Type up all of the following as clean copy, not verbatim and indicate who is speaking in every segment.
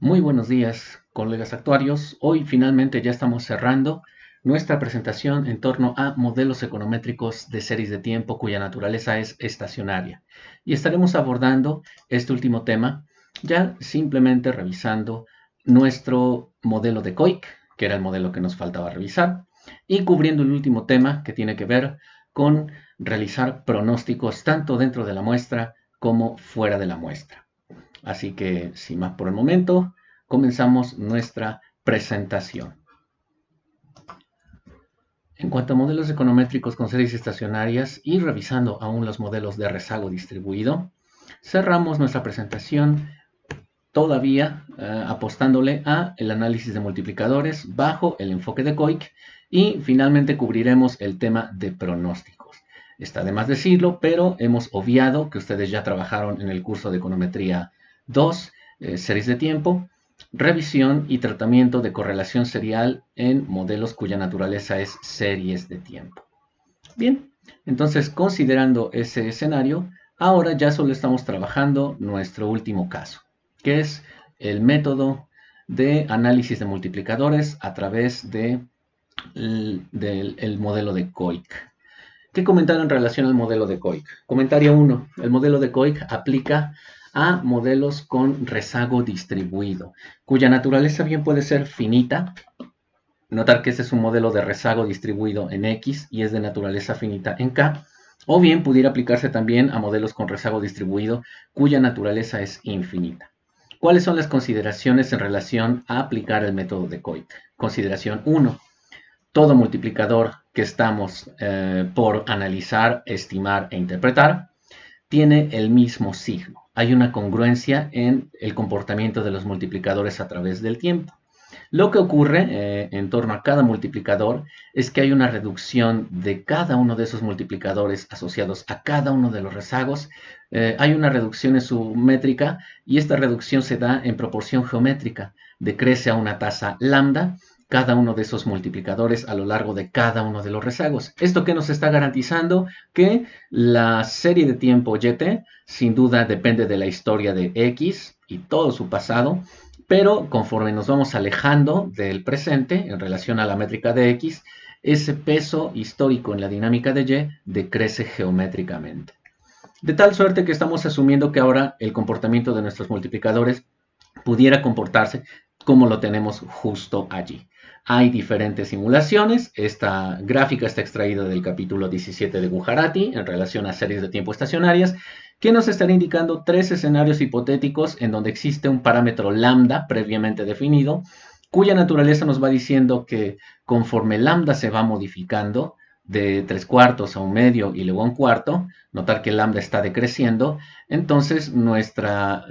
Speaker 1: Muy buenos días, colegas actuarios. Hoy finalmente ya estamos cerrando nuestra presentación en torno a modelos econométricos de series de tiempo cuya naturaleza es estacionaria. Y estaremos abordando este último tema ya simplemente revisando nuestro modelo de Koik, que era el modelo que nos faltaba revisar, y cubriendo el último tema que tiene que ver con realizar pronósticos tanto dentro de la muestra como fuera de la muestra. Así que, sin más por el momento, comenzamos nuestra presentación. En cuanto a modelos econométricos con series estacionarias y revisando aún los modelos de rezago distribuido, cerramos nuestra presentación todavía apostándole a el análisis de multiplicadores bajo el enfoque de Koik y finalmente cubriremos el tema de pronósticos. Está de más decirlo, pero hemos obviado que ustedes ya trabajaron en el curso de econometría 2, series de tiempo, revisión y tratamiento de correlación serial en modelos cuya naturaleza es series de tiempo. Bien, entonces considerando ese escenario, ahora ya solo estamos trabajando nuestro último caso, que es el método de análisis de multiplicadores a través del modelo de Koik. ¿Qué comentar en relación al modelo de Koik? Comentario 1. El modelo de Koik aplica a modelos con rezago distribuido, cuya naturaleza bien puede ser finita. Notar que este es un modelo de rezago distribuido en X y es de naturaleza finita en K. O bien pudiera aplicarse también a modelos con rezago distribuido cuya naturaleza es infinita. ¿Cuáles son las consideraciones en relación a aplicar el método de Koik? Consideración 1. Todo multiplicador que estamos por analizar, estimar e interpretar tiene el mismo signo. Hay una congruencia en el comportamiento de los multiplicadores a través del tiempo. Lo que ocurre en torno a cada multiplicador es que hay una reducción de cada uno de esos multiplicadores asociados a cada uno de los rezagos. Hay una reducción en su métrica y esta reducción se da en proporción geométrica. Decrece a una tasa lambda cada uno de esos multiplicadores a lo largo de cada uno de los rezagos. ¿Esto qué nos está garantizando? Que la serie de tiempo YT sin duda depende de la historia de X y todo su pasado, pero conforme nos vamos alejando del presente en relación a la métrica de X, ese peso histórico en la dinámica de Y decrece geométricamente. De tal suerte que estamos asumiendo que ahora el comportamiento de nuestros multiplicadores pudiera comportarse como lo tenemos justo allí. Hay diferentes simulaciones. Esta gráfica está extraída del capítulo 17 de Gujarati en relación a series de tiempo estacionarias, que nos estará indicando tres escenarios hipotéticos en donde existe un parámetro lambda previamente definido, cuya naturaleza nos va diciendo que conforme lambda se va modificando de 3/4 a 1/2 y luego a 1/4, notar que lambda está decreciendo, entonces nuestra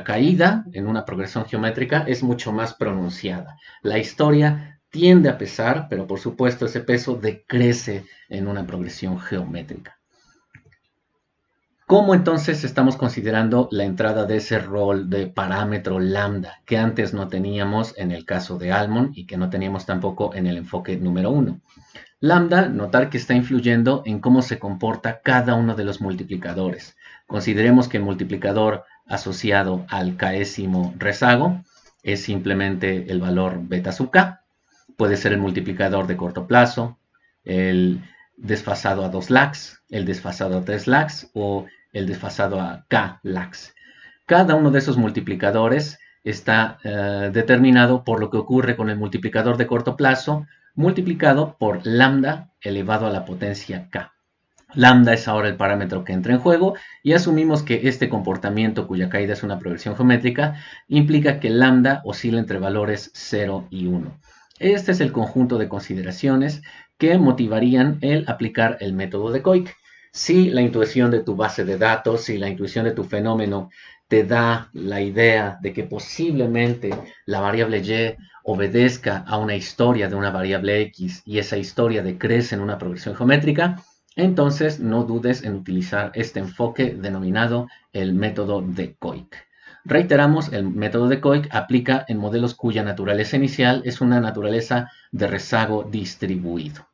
Speaker 1: caída en una progresión geométrica es mucho más pronunciada. La historia tiende a pesar, pero por supuesto ese peso decrece en una progresión geométrica. ¿Cómo entonces estamos considerando la entrada de ese rol de parámetro lambda que antes no teníamos en el caso de Almond y que no teníamos tampoco en el enfoque número 1? Lambda, notar que está influyendo en cómo se comporta cada uno de los multiplicadores. Consideremos que el multiplicador asociado al késimo rezago es simplemente el valor beta sub k. Puede ser el multiplicador de corto plazo, el desfasado a 2 lags, el desfasado a 3 lags o el desfasado a k lags. Cada uno de esos multiplicadores está determinado por lo que ocurre con el multiplicador de corto plazo multiplicado por lambda elevado a la potencia k. Lambda es ahora el parámetro que entra en juego y asumimos que este comportamiento, cuya caída es una progresión geométrica, implica que lambda oscila entre valores 0 y 1. Este es el conjunto de consideraciones que motivarían el aplicar el método de Koik. Si la intuición de tu base de datos, si la intuición de tu fenómeno te da la idea de que posiblemente la variable y obedezca a una historia de una variable x y esa historia decrece en una progresión geométrica, entonces no dudes en utilizar este enfoque denominado el método de Koik. Reiteramos, el método de Koik aplica en modelos cuya naturaleza inicial es una naturaleza de rezago distribuido.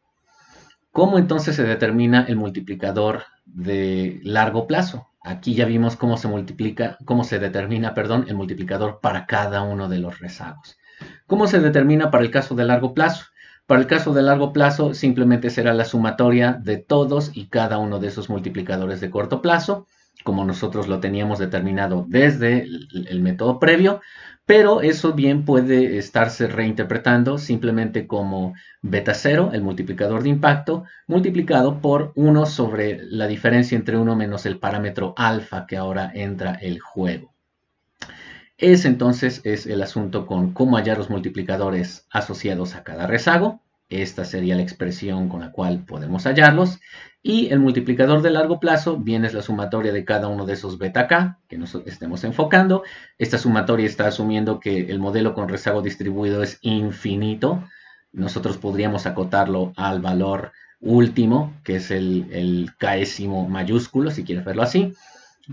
Speaker 1: ¿Cómo entonces se determina el multiplicador de largo plazo? Aquí ya vimos cómo se multiplica, cómo se determina, perdón, el multiplicador para cada uno de los rezagos. ¿Cómo se determina para el caso de largo plazo? Para el caso de largo plazo simplemente será la sumatoria de todos y cada uno de esos multiplicadores de corto plazo, como nosotros lo teníamos determinado desde el método previo, pero eso bien puede estarse reinterpretando simplemente como beta 0, el multiplicador de impacto, multiplicado por 1 sobre la diferencia entre 1 menos el parámetro alfa que ahora entra el juego. Ese entonces es el asunto con cómo hallar los multiplicadores asociados a cada rezago. Esta sería la expresión con la cual podemos hallarlos. Y el multiplicador de largo plazo bien es la sumatoria de cada uno de esos beta k que nos estemos enfocando. Esta sumatoria está asumiendo que el modelo con rezago distribuido es infinito. Nosotros podríamos acotarlo al valor último, que es el késimo mayúsculo, si quieres verlo así.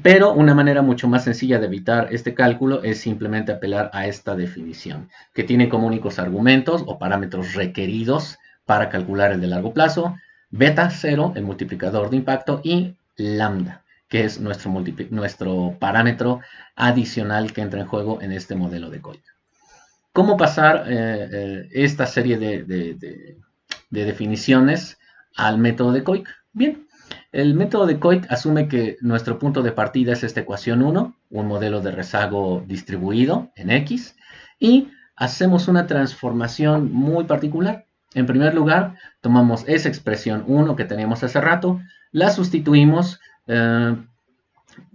Speaker 1: Pero una manera mucho más sencilla de evitar este cálculo es simplemente apelar a esta definición, que tiene como únicos argumentos o parámetros requeridos para calcular el de largo plazo, beta 0, el multiplicador de impacto, y lambda, que es nuestro parámetro adicional que entra en juego en este modelo de COIC. ¿Cómo pasar esta serie de definiciones al método de COIC? Bien, el método de COIC asume que nuestro punto de partida es esta ecuación 1, un modelo de rezago distribuido en X, y hacemos una transformación muy particular. En primer lugar, tomamos esa expresión 1 que teníamos hace rato, la sustituimos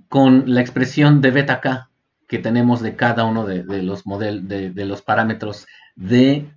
Speaker 1: con la expresión de beta k que tenemos de cada uno de los parámetros de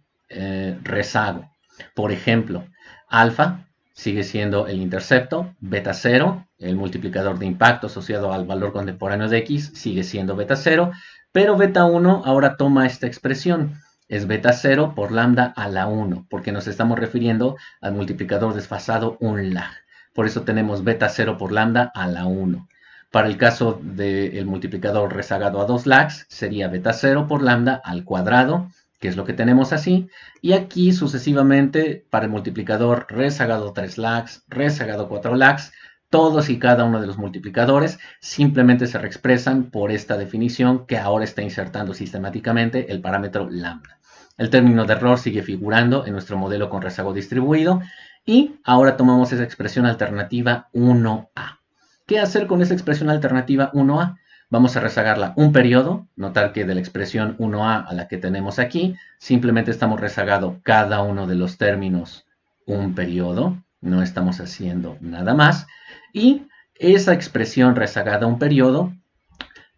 Speaker 1: rezago. Por ejemplo, alfa sigue siendo el intercepto, beta 0, el multiplicador de impacto asociado al valor contemporáneo de X, sigue siendo beta 0, pero beta 1 ahora toma esta expresión, es beta 0 por lambda a la 1, porque nos estamos refiriendo al multiplicador desfasado un lag. Por eso tenemos beta 0 por lambda a la 1. Para el caso del multiplicador rezagado a 2 lags, sería beta 0 por lambda al cuadrado, que es lo que tenemos así, y aquí sucesivamente para el multiplicador rezagado 3 lags, rezagado 4 lags, todos y cada uno de los multiplicadores simplemente se reexpresan por esta definición que ahora está insertando sistemáticamente el parámetro lambda. El término de error sigue figurando en nuestro modelo con rezago distribuido y ahora tomamos esa expresión alternativa 1A. ¿Qué hacer con esa expresión alternativa 1A? Vamos a rezagarla un periodo, notar que de la expresión 1A a la que tenemos aquí, simplemente estamos rezagando cada uno de los términos un periodo, no estamos haciendo nada más, y esa expresión rezagada un periodo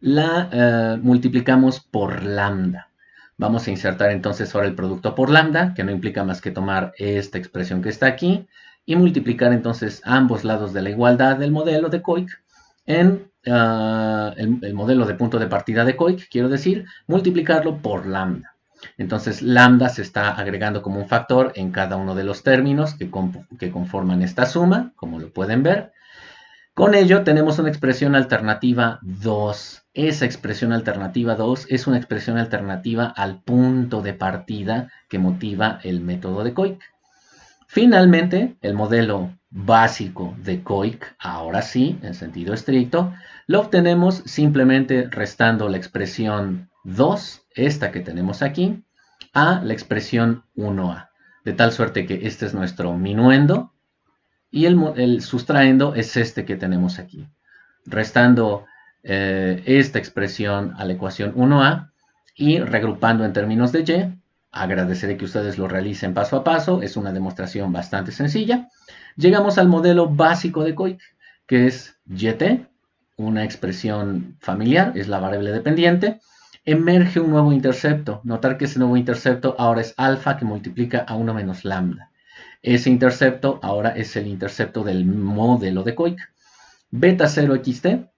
Speaker 1: la multiplicamos por lambda. Vamos a insertar entonces ahora el producto por lambda, que no implica más que tomar esta expresión que está aquí, y multiplicar entonces ambos lados de la igualdad del modelo de COIC en el modelo de punto de partida de COIC, quiero decir, multiplicarlo por lambda. Entonces lambda se está agregando como un factor en cada uno de los términos que conforman esta suma, como lo pueden ver. Con ello tenemos una expresión alternativa 2. Esa expresión alternativa 2 es una expresión alternativa al punto de partida que motiva el método de COIC. Finalmente, el modelo básico de COIC, ahora sí, en sentido estricto, lo obtenemos simplemente restando la expresión 2, esta que tenemos aquí, a la expresión 1A. De tal suerte que este es nuestro minuendo y el sustraendo es este que tenemos aquí. Restando esta expresión a la ecuación 1A y regrupando en términos de y, agradeceré que ustedes lo realicen paso a paso, es una demostración bastante sencilla. Llegamos al modelo básico de COIC, que es YT, una expresión familiar, es la variable dependiente. Emerge un nuevo intercepto. Notar que ese nuevo intercepto ahora es alfa que multiplica a 1 menos lambda. Ese intercepto ahora es el intercepto del modelo de COIC. Beta 0xt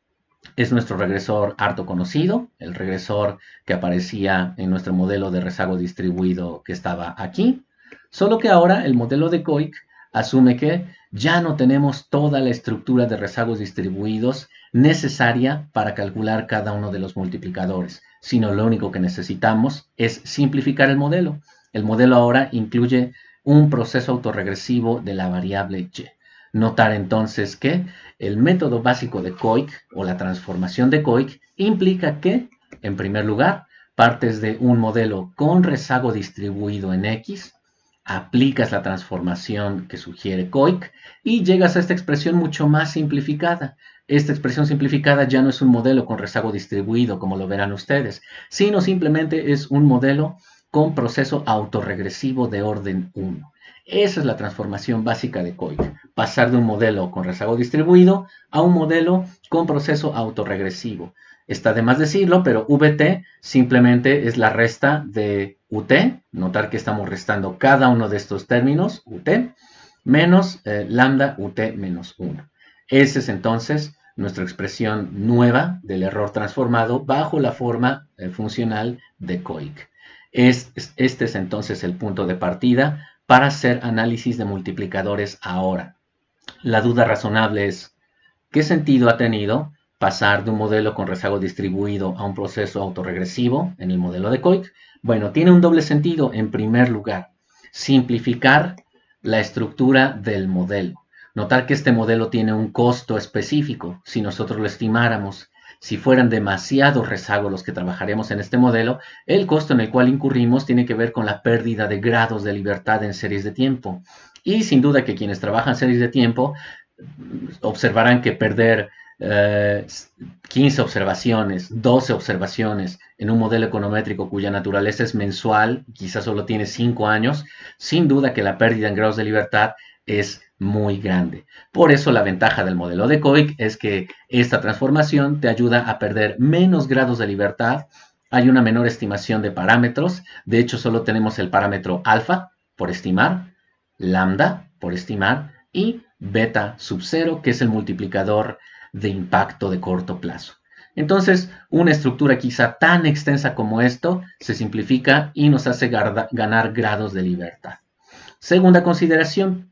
Speaker 1: es nuestro regresor harto conocido, el regresor que aparecía en nuestro modelo de rezago distribuido que estaba aquí, solo que ahora el modelo de COIC asume que ya no tenemos toda la estructura de rezagos distribuidos necesaria para calcular cada uno de los multiplicadores, sino lo único que necesitamos es simplificar el modelo. El modelo ahora incluye un proceso autorregresivo de la variable y. Notar entonces que el método básico de Koik o la transformación de Koik implica que, en primer lugar, partes de un modelo con rezago distribuido en X, aplicas la transformación que sugiere Koik y llegas a esta expresión mucho más simplificada. Esta expresión simplificada ya no es un modelo con rezago distribuido, como lo verán ustedes, sino simplemente es un modelo con proceso autorregresivo de orden 1. Esa es la transformación básica de Koik, pasar de un modelo con rezago distribuido a un modelo con proceso autorregresivo. Está de más decirlo, pero VT simplemente es la resta de UT, notar que estamos restando cada uno de estos términos, UT, menos lambda UT menos 1. Esa es entonces nuestra expresión nueva del error transformado bajo la forma funcional de Koik. Este es entonces el punto de partida para hacer análisis de multiplicadores ahora. La duda razonable es, ¿qué sentido ha tenido pasar de un modelo con rezago distribuido a un proceso autorregresivo en el modelo de Koik? Bueno, tiene un doble sentido. En primer lugar, simplificar la estructura del modelo. Notar que este modelo tiene un costo específico. Si nosotros lo estimáramos, si fueran demasiados rezagos los que trabajaremos en este modelo, el costo en el cual incurrimos tiene que ver con la pérdida de grados de libertad en series de tiempo. Y sin duda que quienes trabajan series de tiempo observarán que perder 15 observaciones, 12 observaciones en un modelo econométrico cuya naturaleza es mensual, quizás solo tiene 5 años, sin duda que la pérdida en grados de libertad es muy grande. Por eso la ventaja del modelo de Koik es que esta transformación te ayuda a perder menos grados de libertad, hay una menor estimación de parámetros, de hecho solo tenemos el parámetro alfa por estimar, lambda por estimar y beta sub 0, que es el multiplicador de impacto de corto plazo. Entonces, una estructura quizá tan extensa como esto se simplifica y nos hace ganar grados de libertad. Segunda consideración,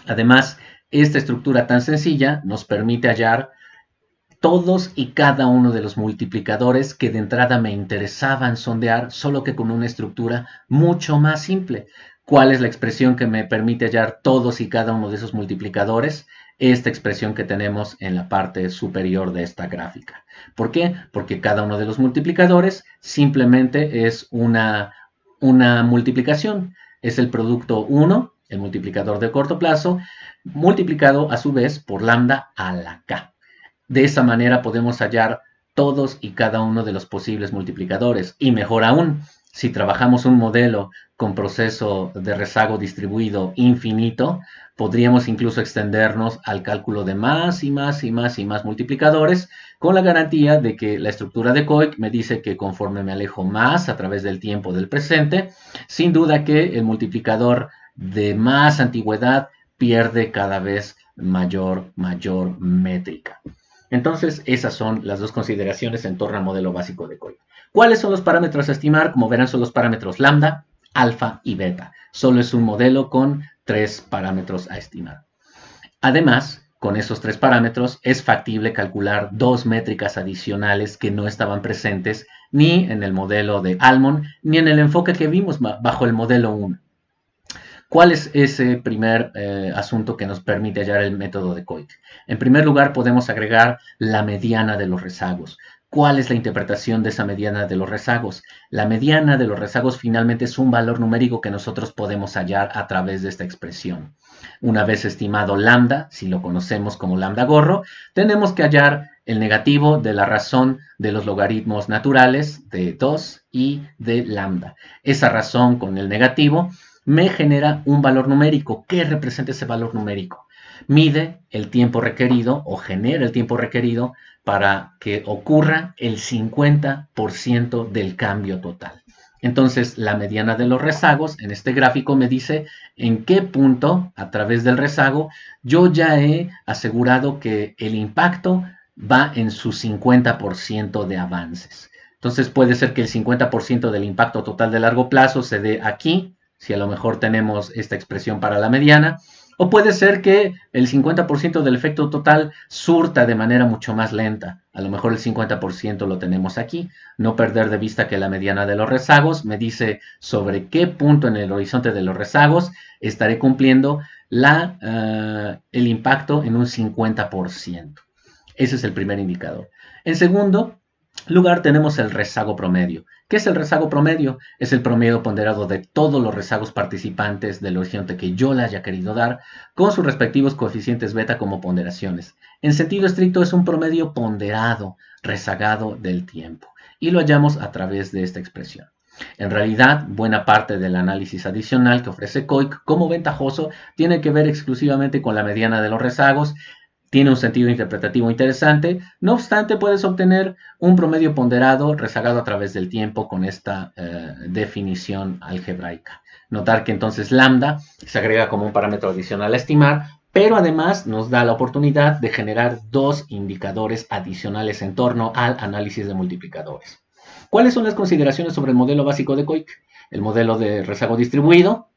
Speaker 1: además, esta estructura tan sencilla nos permite hallar todos y cada uno de los multiplicadores que de entrada me interesaban sondear, solo que con una estructura mucho más simple. ¿Cuál es la expresión que me permite hallar todos y cada uno de esos multiplicadores? Esta expresión que tenemos en la parte superior de esta gráfica. ¿Por qué? Porque cada uno de los multiplicadores simplemente es una multiplicación. Es el producto 1, el multiplicador de corto plazo, multiplicado a su vez por lambda a la k. De esa manera podemos hallar todos y cada uno de los posibles multiplicadores. Y mejor aún, si trabajamos un modelo con proceso de rezago distribuido infinito, podríamos incluso extendernos al cálculo de más y más y más y más multiplicadores, con la garantía de que la estructura de Koik me dice que conforme me alejo más a través del tiempo del presente, sin duda que el multiplicador de más antigüedad pierde cada vez mayor métrica. Entonces, esas son las dos consideraciones en torno al modelo básico de Koik. ¿Cuáles son los parámetros a estimar? Como verán, son los parámetros lambda, alfa y beta. Solo es un modelo con 3 parámetros a estimar. Además, con esos 3 parámetros es factible calcular 2 métricas adicionales que no estaban presentes ni en el modelo de Almond ni en el enfoque que vimos bajo el modelo 1. ¿Cuál es ese primer asunto que nos permite hallar el método de Koik? En primer lugar, podemos agregar la mediana de los rezagos. ¿Cuál es la interpretación de esa mediana de los rezagos? La mediana de los rezagos finalmente es un valor numérico que nosotros podemos hallar a través de esta expresión. Una vez estimado lambda, si lo conocemos como lambda gorro, tenemos que hallar el negativo de la razón de los logaritmos naturales de 2 y de lambda. Esa razón con el negativo me genera un valor numérico. ¿Qué representa ese valor numérico? Mide el tiempo requerido o genera el tiempo requerido para que ocurra el 50% del cambio total. Entonces, la mediana de los rezagos en este gráfico me dice en qué punto, a través del rezago, yo ya he asegurado que el impacto va en su 50% de avances. Entonces, puede ser que el 50% del impacto total de largo plazo se dé aquí, si a lo mejor tenemos esta expresión para la mediana, O puede ser que el 50% del efecto total surta de manera mucho más lenta. A lo mejor el 50% lo tenemos aquí. No perder de vista que la mediana de los rezagos me dice sobre qué punto en el horizonte de los rezagos estaré cumpliendo el impacto en un 50%. Ese es el primer indicador. En segundo lugar tenemos el rezago promedio. ¿Qué es el rezago promedio? Es el promedio ponderado de todos los rezagos participantes del horizonte que yo le haya querido dar, con sus respectivos coeficientes beta como ponderaciones. En sentido estricto es un promedio ponderado, rezagado del tiempo, y lo hallamos a través de esta expresión. En realidad, buena parte del análisis adicional que ofrece COIC como ventajoso tiene que ver exclusivamente con la mediana de los rezagos. Tiene un sentido interpretativo interesante, no obstante puedes obtener un promedio ponderado rezagado a través del tiempo con esta definición algebraica. Notar que entonces lambda se agrega como un parámetro adicional a estimar, pero además nos da la oportunidad de generar dos indicadores adicionales en torno al análisis de multiplicadores. ¿Cuáles son las consideraciones sobre el modelo básico de COIC? El modelo de rezago distribuido,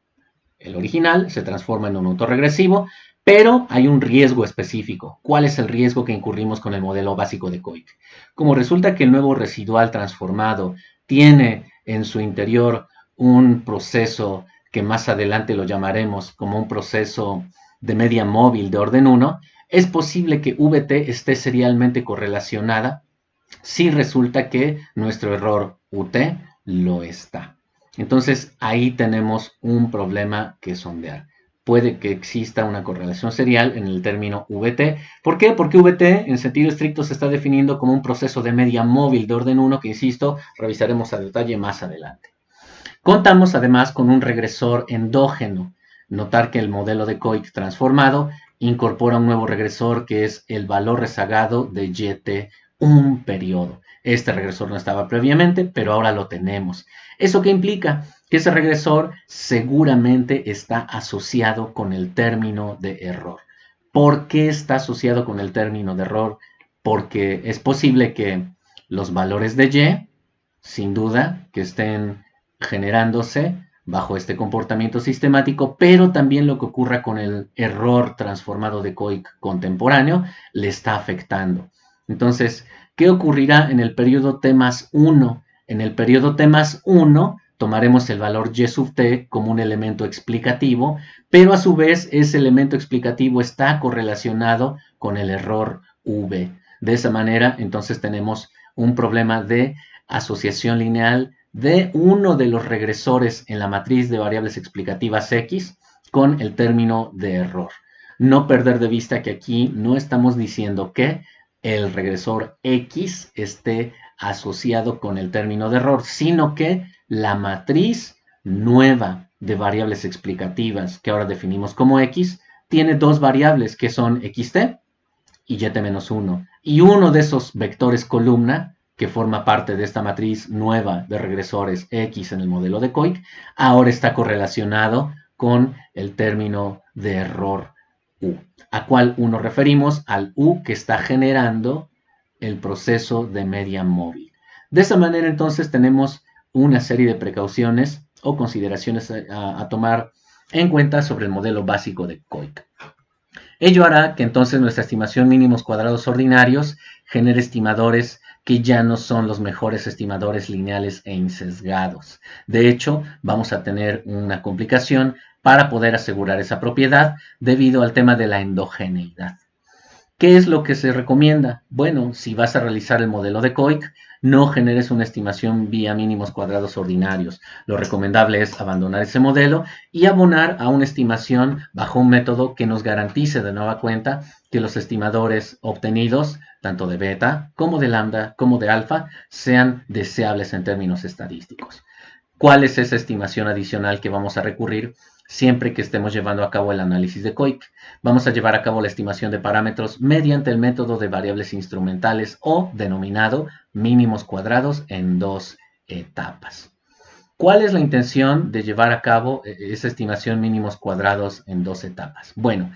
Speaker 1: el original, se transforma en un autorregresivo, pero hay un riesgo específico. ¿Cuál es el riesgo que incurrimos con el modelo básico de COIC? Como resulta que el nuevo residual transformado tiene en su interior un proceso que más adelante lo llamaremos como un proceso de media móvil de orden 1, es posible que VT esté serialmente correlacionada si resulta que nuestro error UT lo está. Entonces ahí tenemos un problema que sondear. Puede que exista una correlación serial en el término VT. ¿Por qué? Porque VT en sentido estricto se está definiendo como un proceso de media móvil de orden 1 que, insisto, revisaremos a detalle más adelante. Contamos además con un regresor endógeno. Notar que el modelo de COIC transformado incorpora un nuevo regresor que es el valor rezagado de YT un periodo. Este regresor no estaba previamente, pero ahora lo tenemos. ¿Eso qué implica? Que ese regresor seguramente está asociado con el término de error. ¿Por qué está asociado con el término de error? Porque es posible que los valores de Y, sin duda, que estén generándose bajo este comportamiento sistemático, pero también lo que ocurra con el error transformado de COIC contemporáneo le está afectando. Entonces, ¿qué ocurrirá en el periodo T más 1? En el periodo T más 1 tomaremos el valor Y sub T como un elemento explicativo, pero a su vez ese elemento explicativo está correlacionado con el error V. De esa manera, entonces tenemos un problema de asociación lineal de uno de los regresores en la matriz de variables explicativas X con el término de error. No perder de vista que aquí no estamos diciendo que el regresor X esté asociado con el término de error, sino que la matriz nueva de variables explicativas que ahora definimos como X tiene dos variables que son XT y YT-1. Y uno de esos vectores columna que forma parte de esta matriz nueva de regresores X en el modelo de COIC, ahora está correlacionado con el término de error U. ¿A cuál U nos referimos? Al U que está generando el proceso de media móvil. De esa manera entonces tenemos una serie de precauciones o consideraciones a tomar en cuenta sobre el modelo básico de COIC. Ello hará que entonces nuestra estimación mínimos cuadrados ordinarios genere estimadores que ya no son los mejores estimadores lineales e insesgados. De hecho, vamos a tener una complicación para poder asegurar esa propiedad debido al tema de la endogeneidad. ¿Qué es lo que se recomienda? Bueno, si vas a realizar el modelo de COIC, no generes una estimación vía mínimos cuadrados ordinarios. Lo recomendable es abandonar ese modelo y abonar a una estimación bajo un método que nos garantice de nueva cuenta que los estimadores obtenidos, tanto de beta como de lambda como de alfa, sean deseables en términos estadísticos. ¿Cuál es esa estimación adicional que vamos a recurrir siempre que estemos llevando a cabo el análisis de COIC? Vamos a llevar a cabo la estimación de parámetros mediante el método de variables instrumentales o denominado mínimos cuadrados en dos etapas. ¿Cuál es la intención de llevar a cabo esa estimación mínimos cuadrados en dos etapas? Bueno,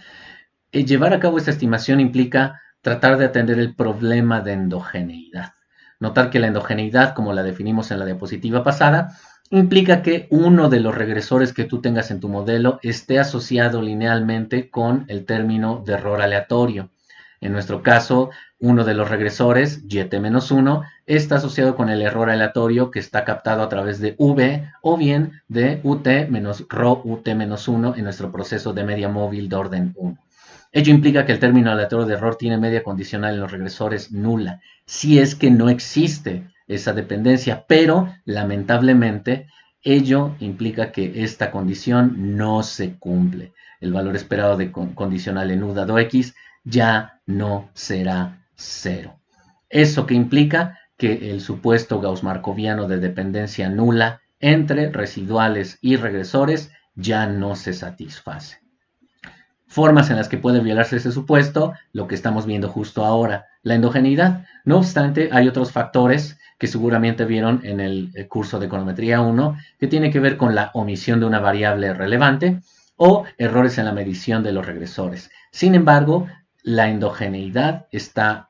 Speaker 1: llevar a cabo esta estimación implica tratar de atender el problema de endogeneidad. Notar que la endogeneidad, como la definimos en la diapositiva pasada, implica que uno de los regresores que tú tengas en tu modelo esté asociado linealmente con el término de error aleatorio. En nuestro caso, uno de los regresores, yt-1, está asociado con el error aleatorio que está captado a través de v o bien de ut-rho ut-1 en nuestro proceso de media móvil de orden 1. Ello implica que el término aleatorio de error tiene media condicional en los regresores nula, si es que no existe esa dependencia, pero lamentablemente ello implica que esta condición no se cumple. El valor esperado de condicional en u dado x ya no será 0. ¿Eso que implica? Que el supuesto gauss-markoviano de dependencia nula entre residuales y regresores ya no se satisface. Formas en las que puede violarse ese supuesto, lo que estamos viendo justo ahora, la endogeneidad. No obstante, hay otros factores que seguramente vieron en el curso de econometría 1, que tiene que ver con la omisión de una variable relevante o errores en la medición de los regresores. Sin embargo, la endogeneidad está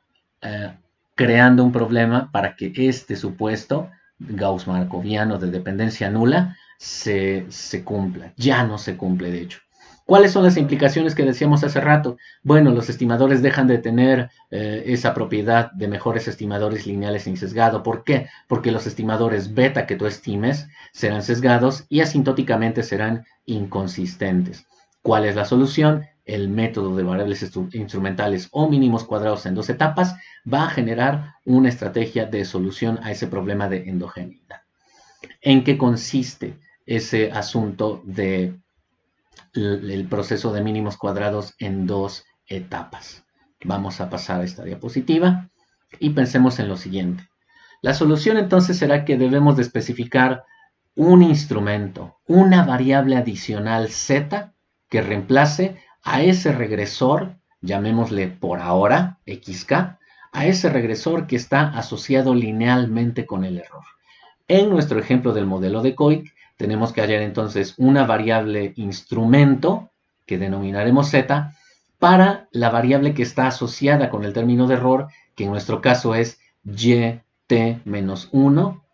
Speaker 1: creando un problema para que este supuesto gauss-markoviano de dependencia nula se cumpla. Ya no se cumple, de hecho. ¿Cuáles son las implicaciones que decíamos hace rato? Bueno, los estimadores dejan de tener esa propiedad de mejores estimadores lineales sin sesgado. ¿Por qué? Porque los estimadores beta que tú estimes serán sesgados y asintóticamente serán inconsistentes. ¿Cuál es la solución? El método de variables instrumentales o mínimos cuadrados en dos etapas va a generar una estrategia de solución a ese problema de endogeneidad. ¿En qué consiste ese asunto de el proceso de mínimos cuadrados en dos etapas? Vamos a pasar a esta diapositiva y pensemos en lo siguiente. La solución entonces será que debemos de especificar un instrumento, una variable adicional z que reemplace a ese regresor, llamémosle por ahora xk, a ese regresor que está asociado linealmente con el error. En nuestro ejemplo del modelo de Koik, tenemos que hallar entonces una variable instrumento, que denominaremos z, para la variable que está asociada con el término de error, que en nuestro caso es yt-1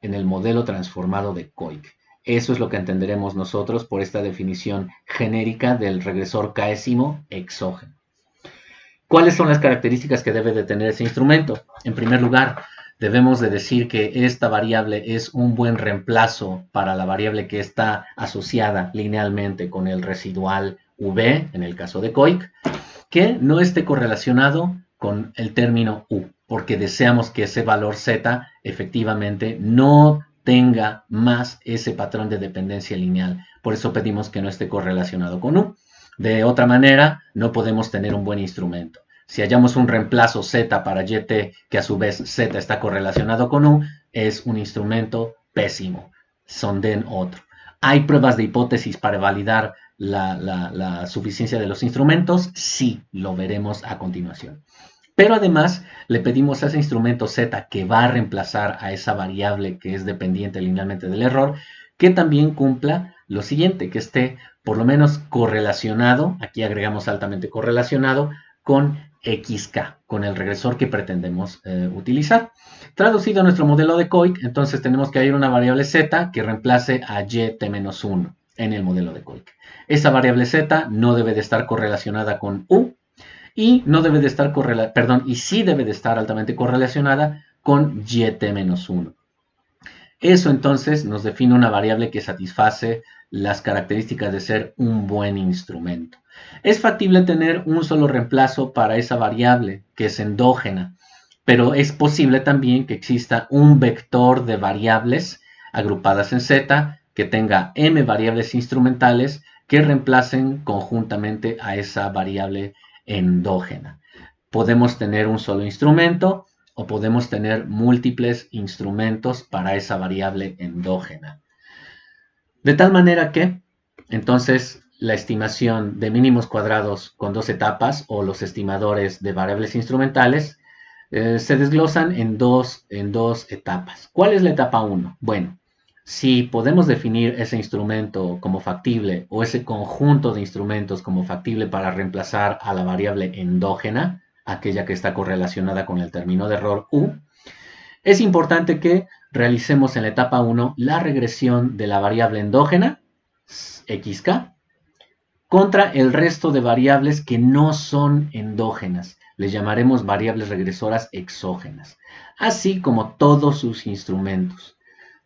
Speaker 1: en el modelo transformado de Koik. Eso es lo que entenderemos nosotros por esta definición genérica del regresor késimo exógeno. ¿Cuáles son las características que debe de tener ese instrumento? En primer lugar, debemos de decir que esta variable es un buen reemplazo para la variable que está asociada linealmente con el residual v, en el caso de Koik, que no esté correlacionado con el término u, porque deseamos que ese valor z efectivamente no tenga más ese patrón de dependencia lineal. Por eso pedimos que no esté correlacionado con u. De otra manera, no podemos tener un buen instrumento. Si hallamos un reemplazo z para yt, que a su vez z está correlacionado con u, es un instrumento pésimo. Sonden otro. ¿Hay pruebas de hipótesis para validar la suficiencia de los instrumentos? Sí, lo veremos a continuación. Pero además le pedimos a ese instrumento z que va a reemplazar a esa variable que es dependiente linealmente del error, que también cumpla lo siguiente, que esté por lo menos correlacionado, aquí agregamos altamente correlacionado, con xk, con el regresor que pretendemos utilizar. Traducido a nuestro modelo de Koik, entonces tenemos que hallar una variable z que reemplace a yt-1 en el modelo de Koik. Esa variable z no debe de estar correlacionada con u, y no debe de estar y sí debe de estar altamente correlacionada con yt-1. Eso entonces nos define una variable que satisface las características de ser un buen instrumento. Es factible tener un solo reemplazo para esa variable que es endógena, pero es posible también que exista un vector de variables agrupadas en z que tenga m variables instrumentales que reemplacen conjuntamente a esa variable endógena. Podemos tener un solo instrumento o podemos tener múltiples instrumentos para esa variable endógena. De tal manera que, entonces, la estimación de mínimos cuadrados con dos etapas o los estimadores de variables instrumentales se desglosan en dos etapas. ¿Cuál es la etapa 1? Bueno, si podemos definir ese instrumento como factible o ese conjunto de instrumentos como factible para reemplazar a la variable endógena, aquella que está correlacionada con el término de error u, es importante que realicemos en la etapa 1 la regresión de la variable endógena, xk, contra el resto de variables que no son endógenas. Les llamaremos variables regresoras exógenas, así como todos sus instrumentos.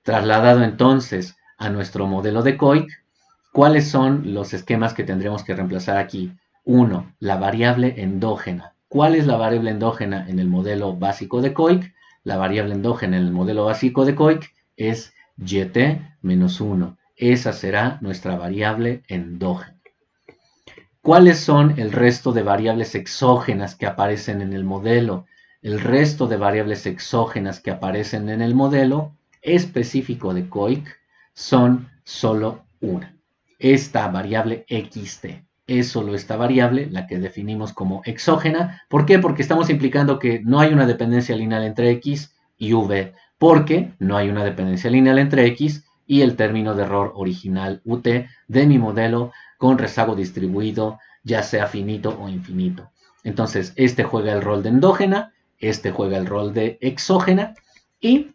Speaker 1: Trasladado entonces a nuestro modelo de Koik, ¿cuáles son los esquemas que tendremos que reemplazar aquí? 1. La variable endógena. ¿Cuál es la variable endógena en el modelo básico de Koik? La variable endógena en el modelo básico de Koik es yt-1. Esa será nuestra variable endógena. ¿Cuáles son el resto de variables exógenas que aparecen en el modelo? El resto de variables exógenas que aparecen en el modelo específico de Koik son solo una. Esta variable xt. Es solo esta variable la que definimos como exógena. ¿Por qué? Porque estamos implicando que no hay una dependencia lineal entre x y v. Porque no hay una dependencia lineal entre x y el término de error original ut de mi modelo con rezago distribuido, ya sea finito o infinito. Entonces, este juega el rol de endógena, este juega el rol de exógena y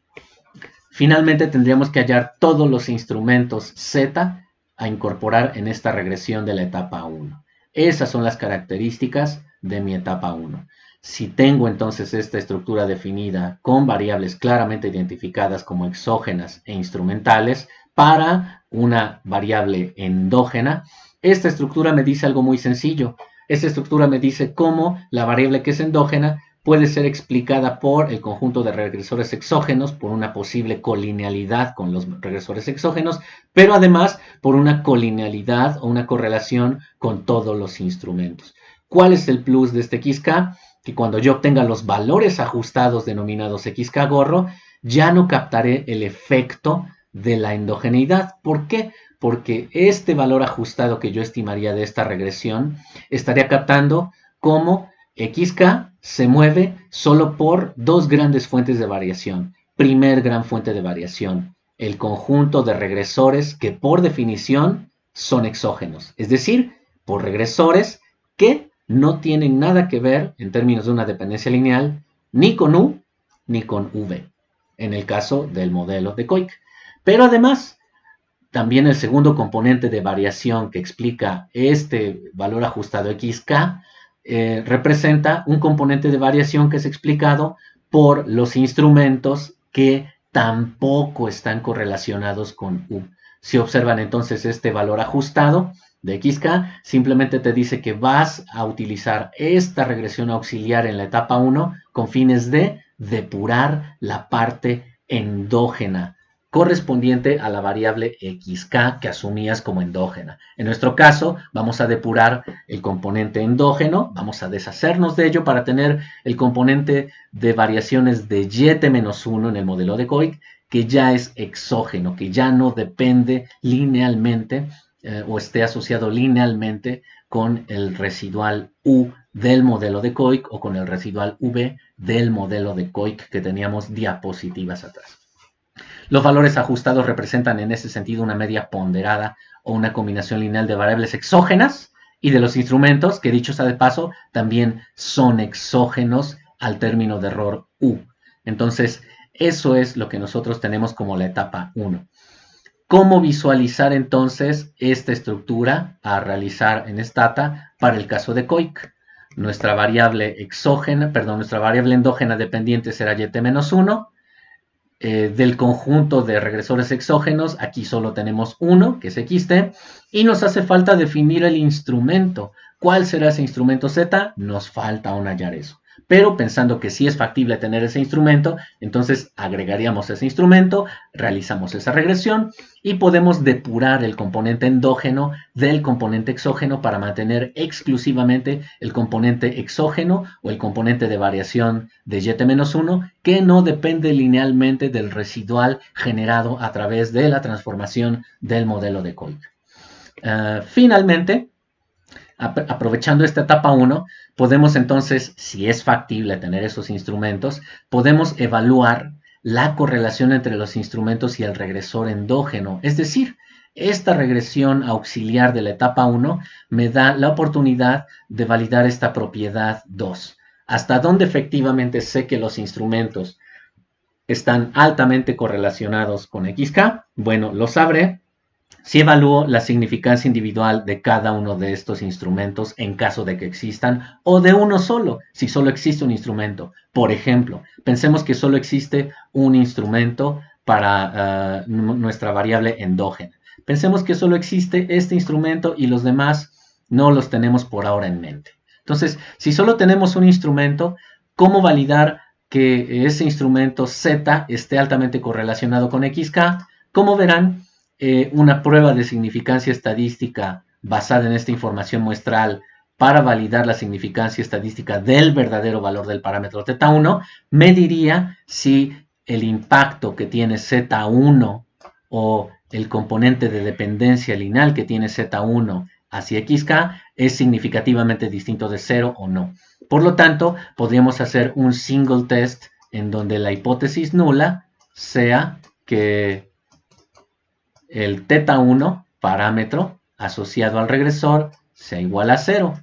Speaker 1: finalmente tendríamos que hallar todos los instrumentos z a incorporar en esta regresión de la etapa 1. Esas son las características de mi etapa 1. Si tengo entonces esta estructura definida con variables claramente identificadas como exógenas e instrumentales para una variable endógena, esta estructura me dice algo muy sencillo. Esta estructura me dice cómo la variable que es endógena puede ser explicada por el conjunto de regresores exógenos, por una posible colinealidad con los regresores exógenos, pero además por una colinealidad o una correlación con todos los instrumentos. ¿Cuál es el plus de este XK? Que cuando yo obtenga los valores ajustados denominados XK gorro, ya no captaré el efecto de la endogeneidad. ¿Por qué? Porque este valor ajustado que yo estimaría de esta regresión estaría captando cómo XK se mueve solo por dos grandes fuentes de variación. Primer gran fuente de variación, el conjunto de regresores que por definición son exógenos, es decir, por regresores que no tienen nada que ver en términos de una dependencia lineal ni con U ni con V, en el caso del modelo de Koik. Pero además, también el segundo componente de variación que explica este valor ajustado XK representa un componente de variación que es explicado por los instrumentos que tampoco están correlacionados con U. Si observan entonces este valor ajustado de XK, simplemente te dice que vas a utilizar esta regresión auxiliar en la etapa 1 con fines de depurar la parte endógena correspondiente a la variable xk que asumías como endógena. En nuestro caso, vamos a depurar el componente endógeno, vamos a deshacernos de ello para tener el componente de variaciones de yt-1 en el modelo de Koik, que ya es exógeno, que ya no depende linealmente o esté asociado linealmente con el residual u del modelo de Koik o con el residual v del modelo de Koik que teníamos diapositivas atrás. Los valores ajustados representan en ese sentido una media ponderada o una combinación lineal de variables exógenas y de los instrumentos que, dicho sea de paso, también son exógenos al término de error U. Entonces, eso es lo que nosotros tenemos como la etapa 1. ¿Cómo visualizar entonces esta estructura a realizar en Stata para el caso de Koik? Nuestra variable endógena dependiente será yt-1. Del conjunto de regresores exógenos, aquí solo tenemos uno, que es xt, y nos hace falta definir el instrumento. ¿Cuál será ese instrumento z? Nos falta aún hallar eso. Pero pensando que sí es factible tener ese instrumento, entonces agregaríamos ese instrumento, realizamos esa regresión y podemos depurar el componente endógeno del componente exógeno para mantener exclusivamente el componente exógeno o el componente de variación de yt-1 que no depende linealmente del residual generado a través de la transformación del modelo de Koik. Finalmente, aprovechando esta etapa 1, podemos entonces, si es factible tener esos instrumentos, podemos evaluar la correlación entre los instrumentos y el regresor endógeno. Es decir, esta regresión auxiliar de la etapa 1 me da la oportunidad de validar esta propiedad 2. Hasta dónde efectivamente sé que los instrumentos están altamente correlacionados con XK. Bueno, lo sabré si evalúo la significancia individual de cada uno de estos instrumentos en caso de que existan, o de uno solo, si solo existe un instrumento. Por ejemplo, pensemos que solo existe un instrumento para nuestra variable endógena. Pensemos que solo existe este instrumento y los demás no los tenemos por ahora en mente. Entonces, si solo tenemos un instrumento, ¿cómo validar que ese instrumento Z esté altamente correlacionado con XK? Como verán, una prueba de significancia estadística basada en esta información muestral para validar la significancia estadística del verdadero valor del parámetro θ1, me diría si el impacto que tiene Z1 o el componente de dependencia lineal que tiene Z1 hacia XK es significativamente distinto de 0 o no. Por lo tanto, podríamos hacer un single test en donde la hipótesis nula sea que el θ1, parámetro asociado al regresor, sea igual a 0.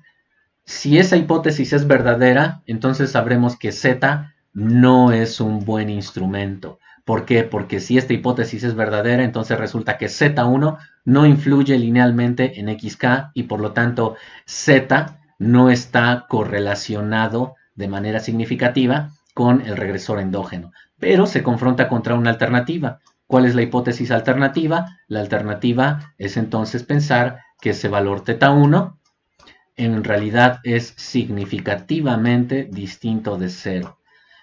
Speaker 1: Si esa hipótesis es verdadera, entonces sabremos que Z no es un buen instrumento. ¿Por qué? Porque si esta hipótesis es verdadera, entonces resulta que Z1 no influye linealmente en XK y por lo tanto Z no está correlacionado de manera significativa con el regresor endógeno. Pero se confronta contra una alternativa. ¿Cuál es la hipótesis alternativa? La alternativa es entonces pensar que ese valor θ1 en realidad es significativamente distinto de 0.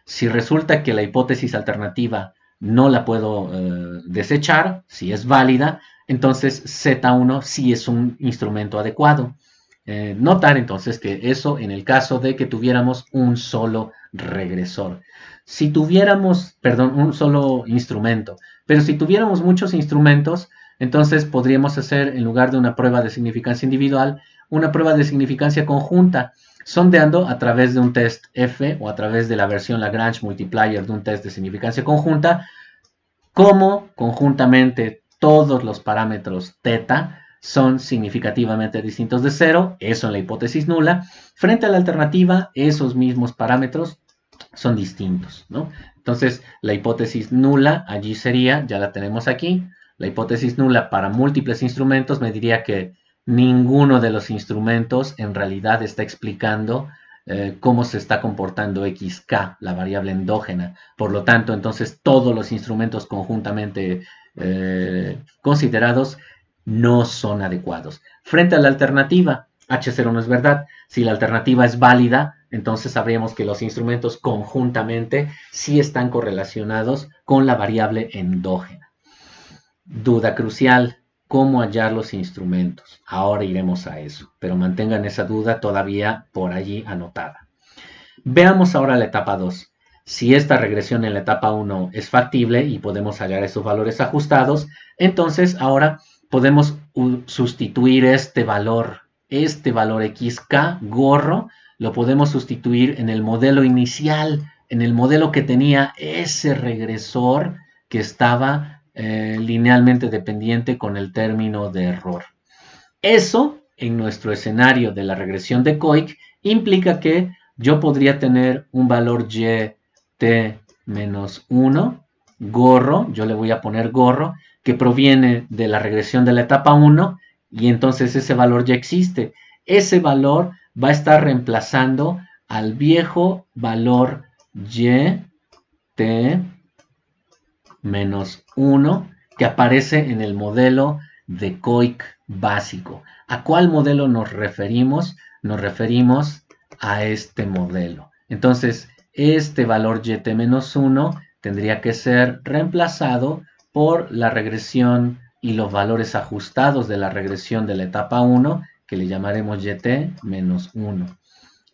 Speaker 1: Si resulta que la hipótesis alternativa no la puedo desechar, si es válida, entonces Z1 sí es un instrumento adecuado. Notar entonces que eso en el caso de que tuviéramos un solo regresor. Si tuviéramos, perdón, un solo instrumento, pero si tuviéramos muchos instrumentos, entonces podríamos hacer, en lugar de una prueba de significancia individual, una prueba de significancia conjunta, sondeando a través de un test F o a través de la versión Lagrange multiplier de un test de significancia conjunta, cómo conjuntamente todos los parámetros θ son significativamente distintos de 0, eso en la hipótesis nula. Frente a la alternativa, esos mismos parámetros son distintos, ¿no? Entonces, la hipótesis nula allí sería, ya la tenemos aquí, la hipótesis nula para múltiples instrumentos me diría que ninguno de los instrumentos en realidad está explicando cómo se está comportando XK, la variable endógena. Por lo tanto, entonces todos los instrumentos conjuntamente considerados no son adecuados. Frente a la alternativa, H0 no es verdad. Si la alternativa es válida, entonces sabríamos que los instrumentos conjuntamente sí están correlacionados con la variable endógena. Duda crucial, ¿cómo hallar los instrumentos? Ahora iremos a eso, pero mantengan esa duda todavía por allí anotada. Veamos ahora la etapa 2. Si esta regresión en la etapa 1 es factible y podemos hallar esos valores ajustados, entonces ahora podemos sustituir este valor XK, gorro, lo podemos sustituir en el modelo inicial, en el modelo que tenía ese regresor que estaba linealmente dependiente con el término de error. Eso, en nuestro escenario de la regresión de Koik, implica que yo podría tener un valor y t menos 1, gorro, yo le voy a poner gorro, que proviene de la regresión de la etapa 1, y entonces ese valor ya existe. Ese valor va a estar reemplazando al viejo valor y t menos 1 que aparece en el modelo de Koik básico. ¿A cuál modelo nos referimos? Nos referimos a este modelo. Entonces, este valor yt-1 tendría que ser reemplazado por la regresión y los valores ajustados de la regresión de la etapa 1, que le llamaremos yt-1.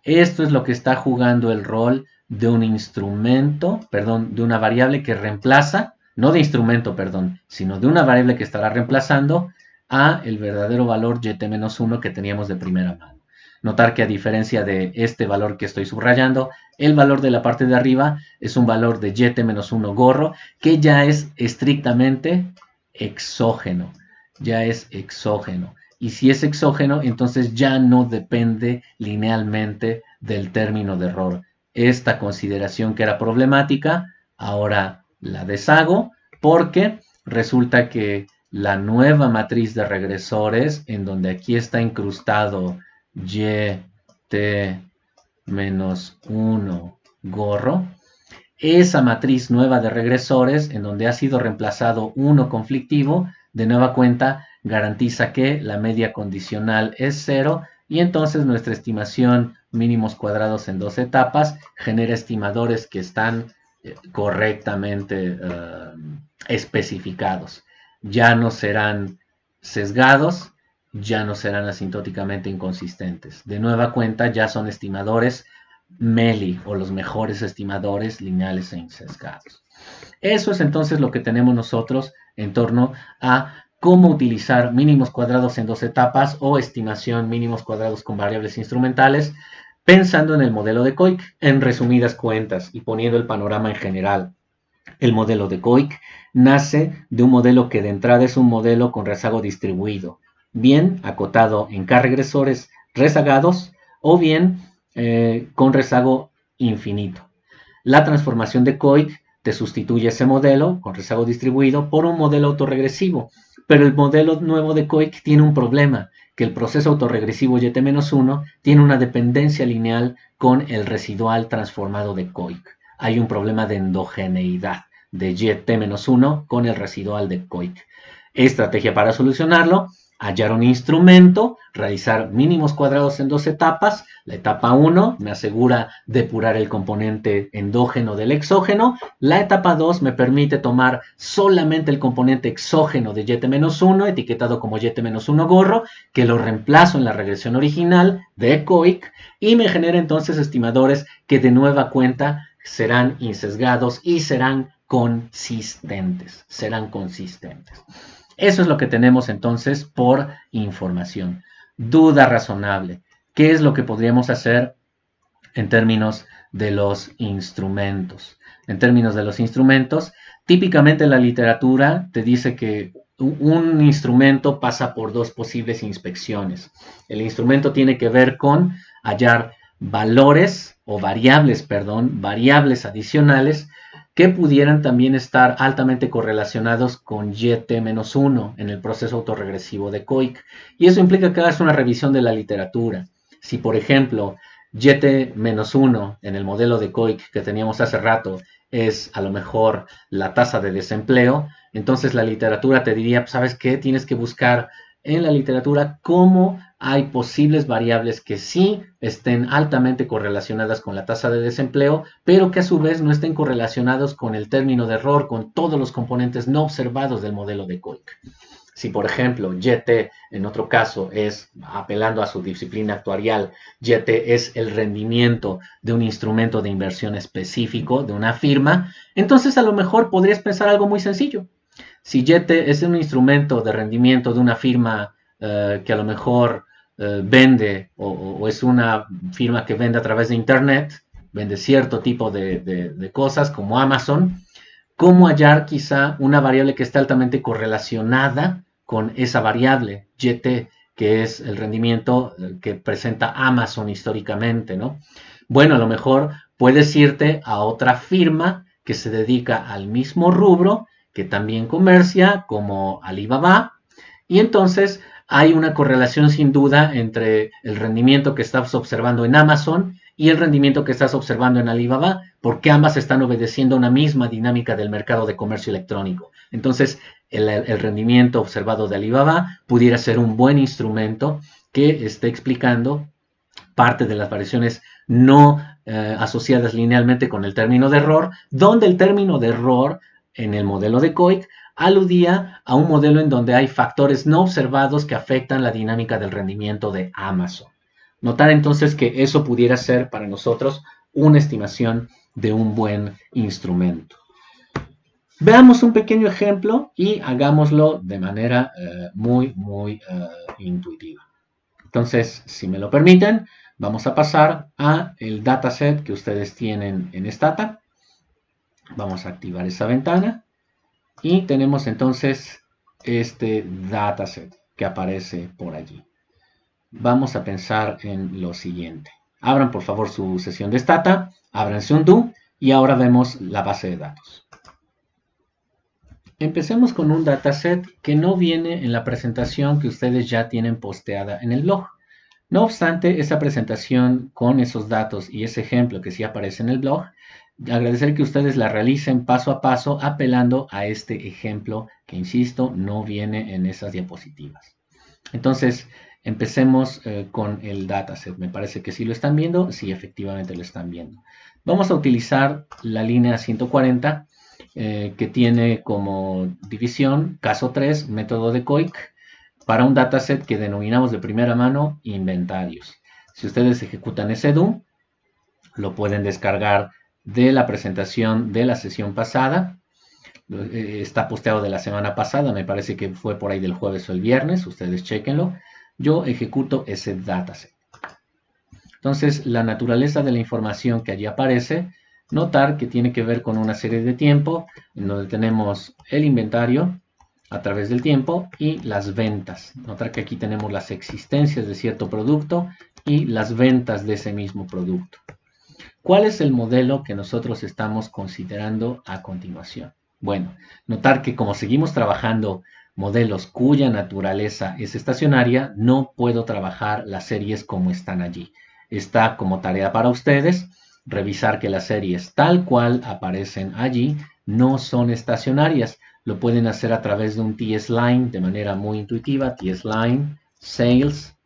Speaker 1: Esto es lo que está jugando el rol de un instrumento, perdón, de una variable que reemplaza, no de instrumento, perdón, sino de una variable que estará reemplazando a el verdadero valor yt-1 que teníamos de primera mano. Notar que a diferencia de este valor que estoy subrayando, el valor de la parte de arriba es un valor de yt-1 gorro que ya es estrictamente exógeno. Ya es exógeno. Y si es exógeno, entonces ya no depende linealmente del término de error. Esta consideración que era problemática, ahora la deshago porque resulta que la nueva matriz de regresores, en donde aquí está incrustado YT-1 gorro, esa matriz nueva de regresores, en donde ha sido reemplazado 1 conflictivo, de nueva cuenta garantiza que la media condicional es 0 y entonces nuestra estimación mínimos cuadrados en 2 etapas genera estimadores que están correctamente especificados. Ya no serán sesgados, ya no serán asintóticamente inconsistentes. De nueva cuenta ya son estimadores MELI o los mejores estimadores lineales e insesgados. Eso es entonces lo que tenemos nosotros en torno a cómo utilizar mínimos cuadrados en 2 etapas o estimación mínimos cuadrados con variables instrumentales, pensando en el modelo de Koik, en resumidas cuentas y poniendo el panorama en general. El modelo de Koik nace de un modelo que de entrada es un modelo con rezago distribuido, bien acotado en K regresores rezagados o bien con rezago infinito. La transformación de Koik te sustituye ese modelo con rezago distribuido por un modelo autorregresivo, pero el modelo nuevo de Koik tiene un problema, que el proceso autorregresivo YT-1 tiene una dependencia lineal con el residual transformado de Koik. Hay un problema de endogeneidad de YT-1 con el residual de Koik. Estrategia para solucionarlo: hallar un instrumento, realizar mínimos cuadrados en 2 etapas. La etapa 1 me asegura depurar el componente endógeno del exógeno. La etapa 2 me permite tomar solamente el componente exógeno de YT-1, etiquetado como YT-1 gorro, que lo reemplazo en la regresión original de Koik y me genera entonces estimadores que de nueva cuenta serán insesgados y serán consistentes. Eso es lo que tenemos entonces por información. Duda razonable. ¿Qué es lo que podríamos hacer en términos de los instrumentos? En términos de los instrumentos, típicamente la literatura te dice que un instrumento pasa por 2 posibles inspecciones. El instrumento tiene que ver con hallar variables adicionales que pudieran también estar altamente correlacionados con YT-1 en el proceso autorregresivo de Koik. Y eso implica que hagas una revisión de la literatura. Si, por ejemplo, YT-1 en el modelo de Koik que teníamos hace rato es a lo mejor la tasa de desempleo, entonces la literatura te diría, ¿sabes qué? Tienes que buscar en la literatura cómo hay posibles variables que sí estén altamente correlacionadas con la tasa de desempleo, pero que a su vez no estén correlacionados con el término de error, con todos los componentes no observados del modelo de Koik. Si, por ejemplo, YT, en otro caso, es, apelando a su disciplina actuarial, YT es el rendimiento de un instrumento de inversión específico, de una firma, entonces a lo mejor podrías pensar algo muy sencillo. Si YT es un instrumento de rendimiento de una firma que a lo mejor vende o es una firma que vende a través de Internet, vende cierto tipo de cosas como Amazon, ¿cómo hallar quizá una variable que está altamente correlacionada con esa variable YT, que es el rendimiento que presenta Amazon históricamente, ¿no? Bueno, a lo mejor puedes irte a otra firma que se dedica al mismo rubro, que también comercia, como Alibaba, y entonces hay una correlación sin duda entre el rendimiento que estás observando en Amazon y el rendimiento que estás observando en Alibaba, porque ambas están obedeciendo a una misma dinámica del mercado de comercio electrónico. Entonces, el rendimiento observado de Alibaba pudiera ser un buen instrumento que esté explicando parte de las variaciones no asociadas linealmente con el término de error, donde el término de error en el modelo de Koik aludía a un modelo en donde hay factores no observados que afectan la dinámica del rendimiento de Amazon. Notar entonces que eso pudiera ser para nosotros una estimación de un buen instrumento. Veamos un pequeño ejemplo y hagámoslo de manera muy intuitiva. Entonces, si me lo permiten, vamos a pasar a el dataset que ustedes tienen en Stata. Vamos a activar esa ventana y tenemos entonces este dataset que aparece por allí. Vamos a pensar en lo siguiente. Abran por favor su sesión de Stata, ábranse un Do y ahora vemos la base de datos. Empecemos con un dataset que no viene en la presentación que ustedes ya tienen posteada en el blog. No obstante, esa presentación con esos datos y ese ejemplo que sí aparece en el blog, agradecer que ustedes la realicen paso a paso apelando a este ejemplo que, insisto, no viene en esas diapositivas. Entonces, empecemos con el dataset. Me parece que sí lo están viendo. Sí, efectivamente lo están viendo. Vamos a utilizar la línea 140 que tiene como división caso 3, método de COIC, para un dataset que denominamos de primera mano inventarios. Si ustedes ejecutan ese do, lo pueden descargar de la presentación de la sesión pasada. Está posteado de la semana pasada, me parece que fue por ahí del jueves o el viernes, ustedes chequenlo. Yo ejecuto ese dataset. Entonces, la naturaleza de la información que allí aparece, notar que tiene que ver con una serie de tiempo, en donde tenemos el inventario a través del tiempo y las ventas. Notar que aquí tenemos las existencias de cierto producto y las ventas de ese mismo producto. ¿Cuál es el modelo que nosotros estamos considerando a continuación? Bueno, notar que como seguimos trabajando modelos cuya naturaleza es estacionaria, no puedo trabajar las series como están allí. Está como tarea para ustedes revisar que las series tal cual aparecen allí no son estacionarias. Lo pueden hacer a través de un tsLine de manera muy intuitiva. tsLine, sales.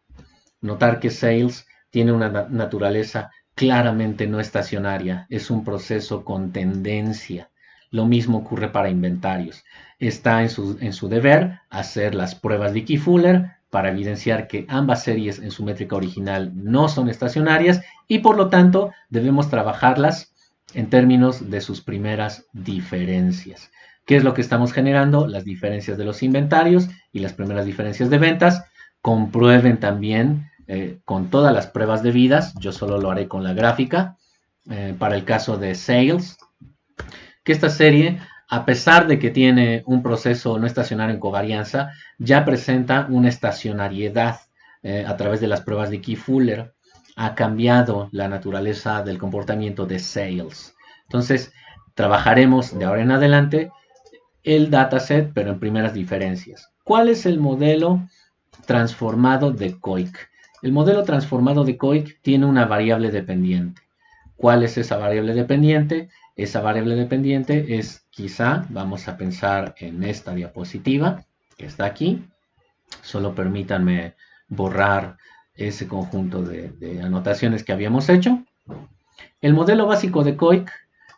Speaker 1: Notar que sales tiene una naturaleza claramente no estacionaria. Es un proceso con tendencia. Lo mismo ocurre para inventarios. Está en su deber hacer las pruebas de Dickey-Fuller para evidenciar que ambas series en su métrica original no son estacionarias y por lo tanto debemos trabajarlas en términos de sus primeras diferencias. ¿Qué es lo que estamos generando? Las diferencias de los inventarios y las primeras diferencias de ventas. Comprueben también con todas las pruebas debidas, yo solo lo haré con la gráfica, para el caso de sales, que esta serie, a pesar de que tiene un proceso no estacionario en covarianza, ya presenta una estacionariedad a través de las pruebas de Dickey-Fuller. Ha cambiado la naturaleza del comportamiento de sales. Entonces, trabajaremos de ahora en adelante el dataset, pero en primeras diferencias. ¿Cuál es el modelo transformado de COIC? El modelo transformado de COIC tiene una variable dependiente. ¿Cuál es esa variable dependiente? Esa variable dependiente es quizá, vamos a pensar en esta diapositiva que está aquí. Solo permítanme borrar ese conjunto de anotaciones que habíamos hecho. El modelo básico de COIC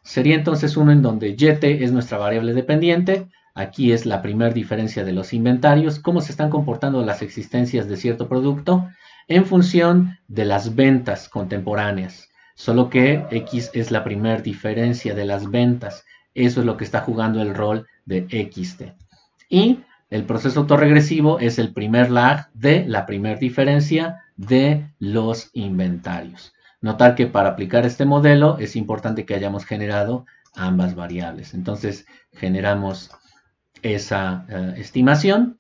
Speaker 1: sería entonces uno en donde YT es nuestra variable dependiente. Aquí es la primera diferencia de los inventarios, cómo se están comportando las existencias de cierto producto en función de las ventas contemporáneas. Solo que X es la primera diferencia de las ventas. Eso es lo que está jugando el rol de XT. Y el proceso autorregresivo es el primer lag de la primera diferencia de los inventarios. Notar que para aplicar este modelo es importante que hayamos generado ambas variables. Entonces generamos esa estimación.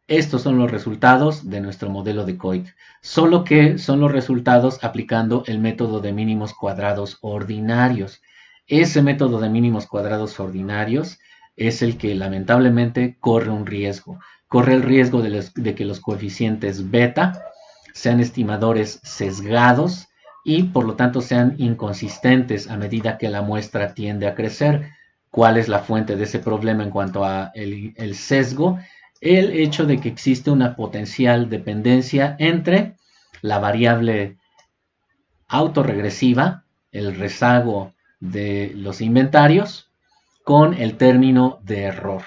Speaker 1: Estos son los resultados de nuestro modelo de COIC, solo que son los resultados aplicando el método de mínimos cuadrados ordinarios. Ese método de mínimos cuadrados ordinarios es el que lamentablemente corre un riesgo. Corre el riesgo de que los coeficientes beta sean estimadores sesgados y por lo tanto sean inconsistentes a medida que la muestra tiende a crecer. ¿Cuál es la fuente de ese problema en cuanto a el sesgo? El hecho de que existe una potencial dependencia entre la variable autorregresiva, el rezago de los inventarios, con el término de error.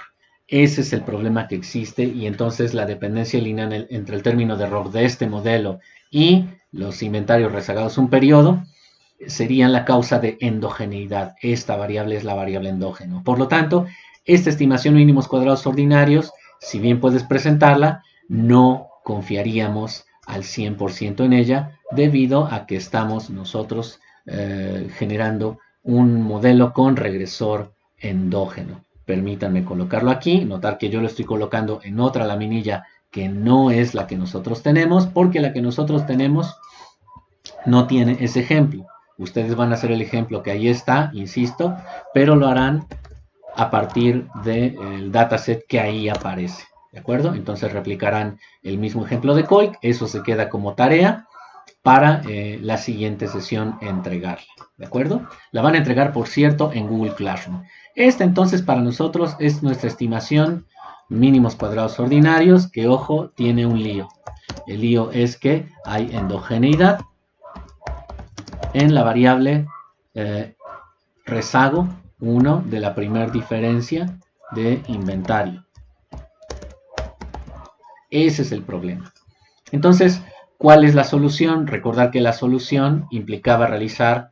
Speaker 1: Ese es el problema que existe y entonces la dependencia lineal entre el término de error de este modelo y los inventarios rezagados un periodo serían la causa de endogeneidad. Esta variable es la variable endógeno. Por lo tanto, esta estimación mínimos cuadrados ordinarios, si bien puedes presentarla, no confiaríamos al 100% en ella debido a que estamos nosotros generando un modelo con regresor endógeno. Permítanme colocarlo aquí, notar que yo lo estoy colocando en otra laminilla que no es la que nosotros tenemos, porque la que nosotros tenemos no tiene ese ejemplo. Ustedes van a hacer el ejemplo que ahí está, insisto, pero lo harán a partir del dataset que ahí aparece. ¿De acuerdo? Entonces replicarán el mismo ejemplo de COIC. Eso se queda como tarea para la siguiente sesión entregarla. ¿De acuerdo? La van a entregar, por cierto, en Google Classroom. Esta entonces para nosotros es nuestra estimación mínimos cuadrados ordinarios, que ojo, tiene un lío. El lío es que hay endogeneidad en la variable rezago 1 de la primera diferencia de inventario. Ese es el problema. Entonces, ¿cuál es la solución? Recordar que la solución implicaba realizar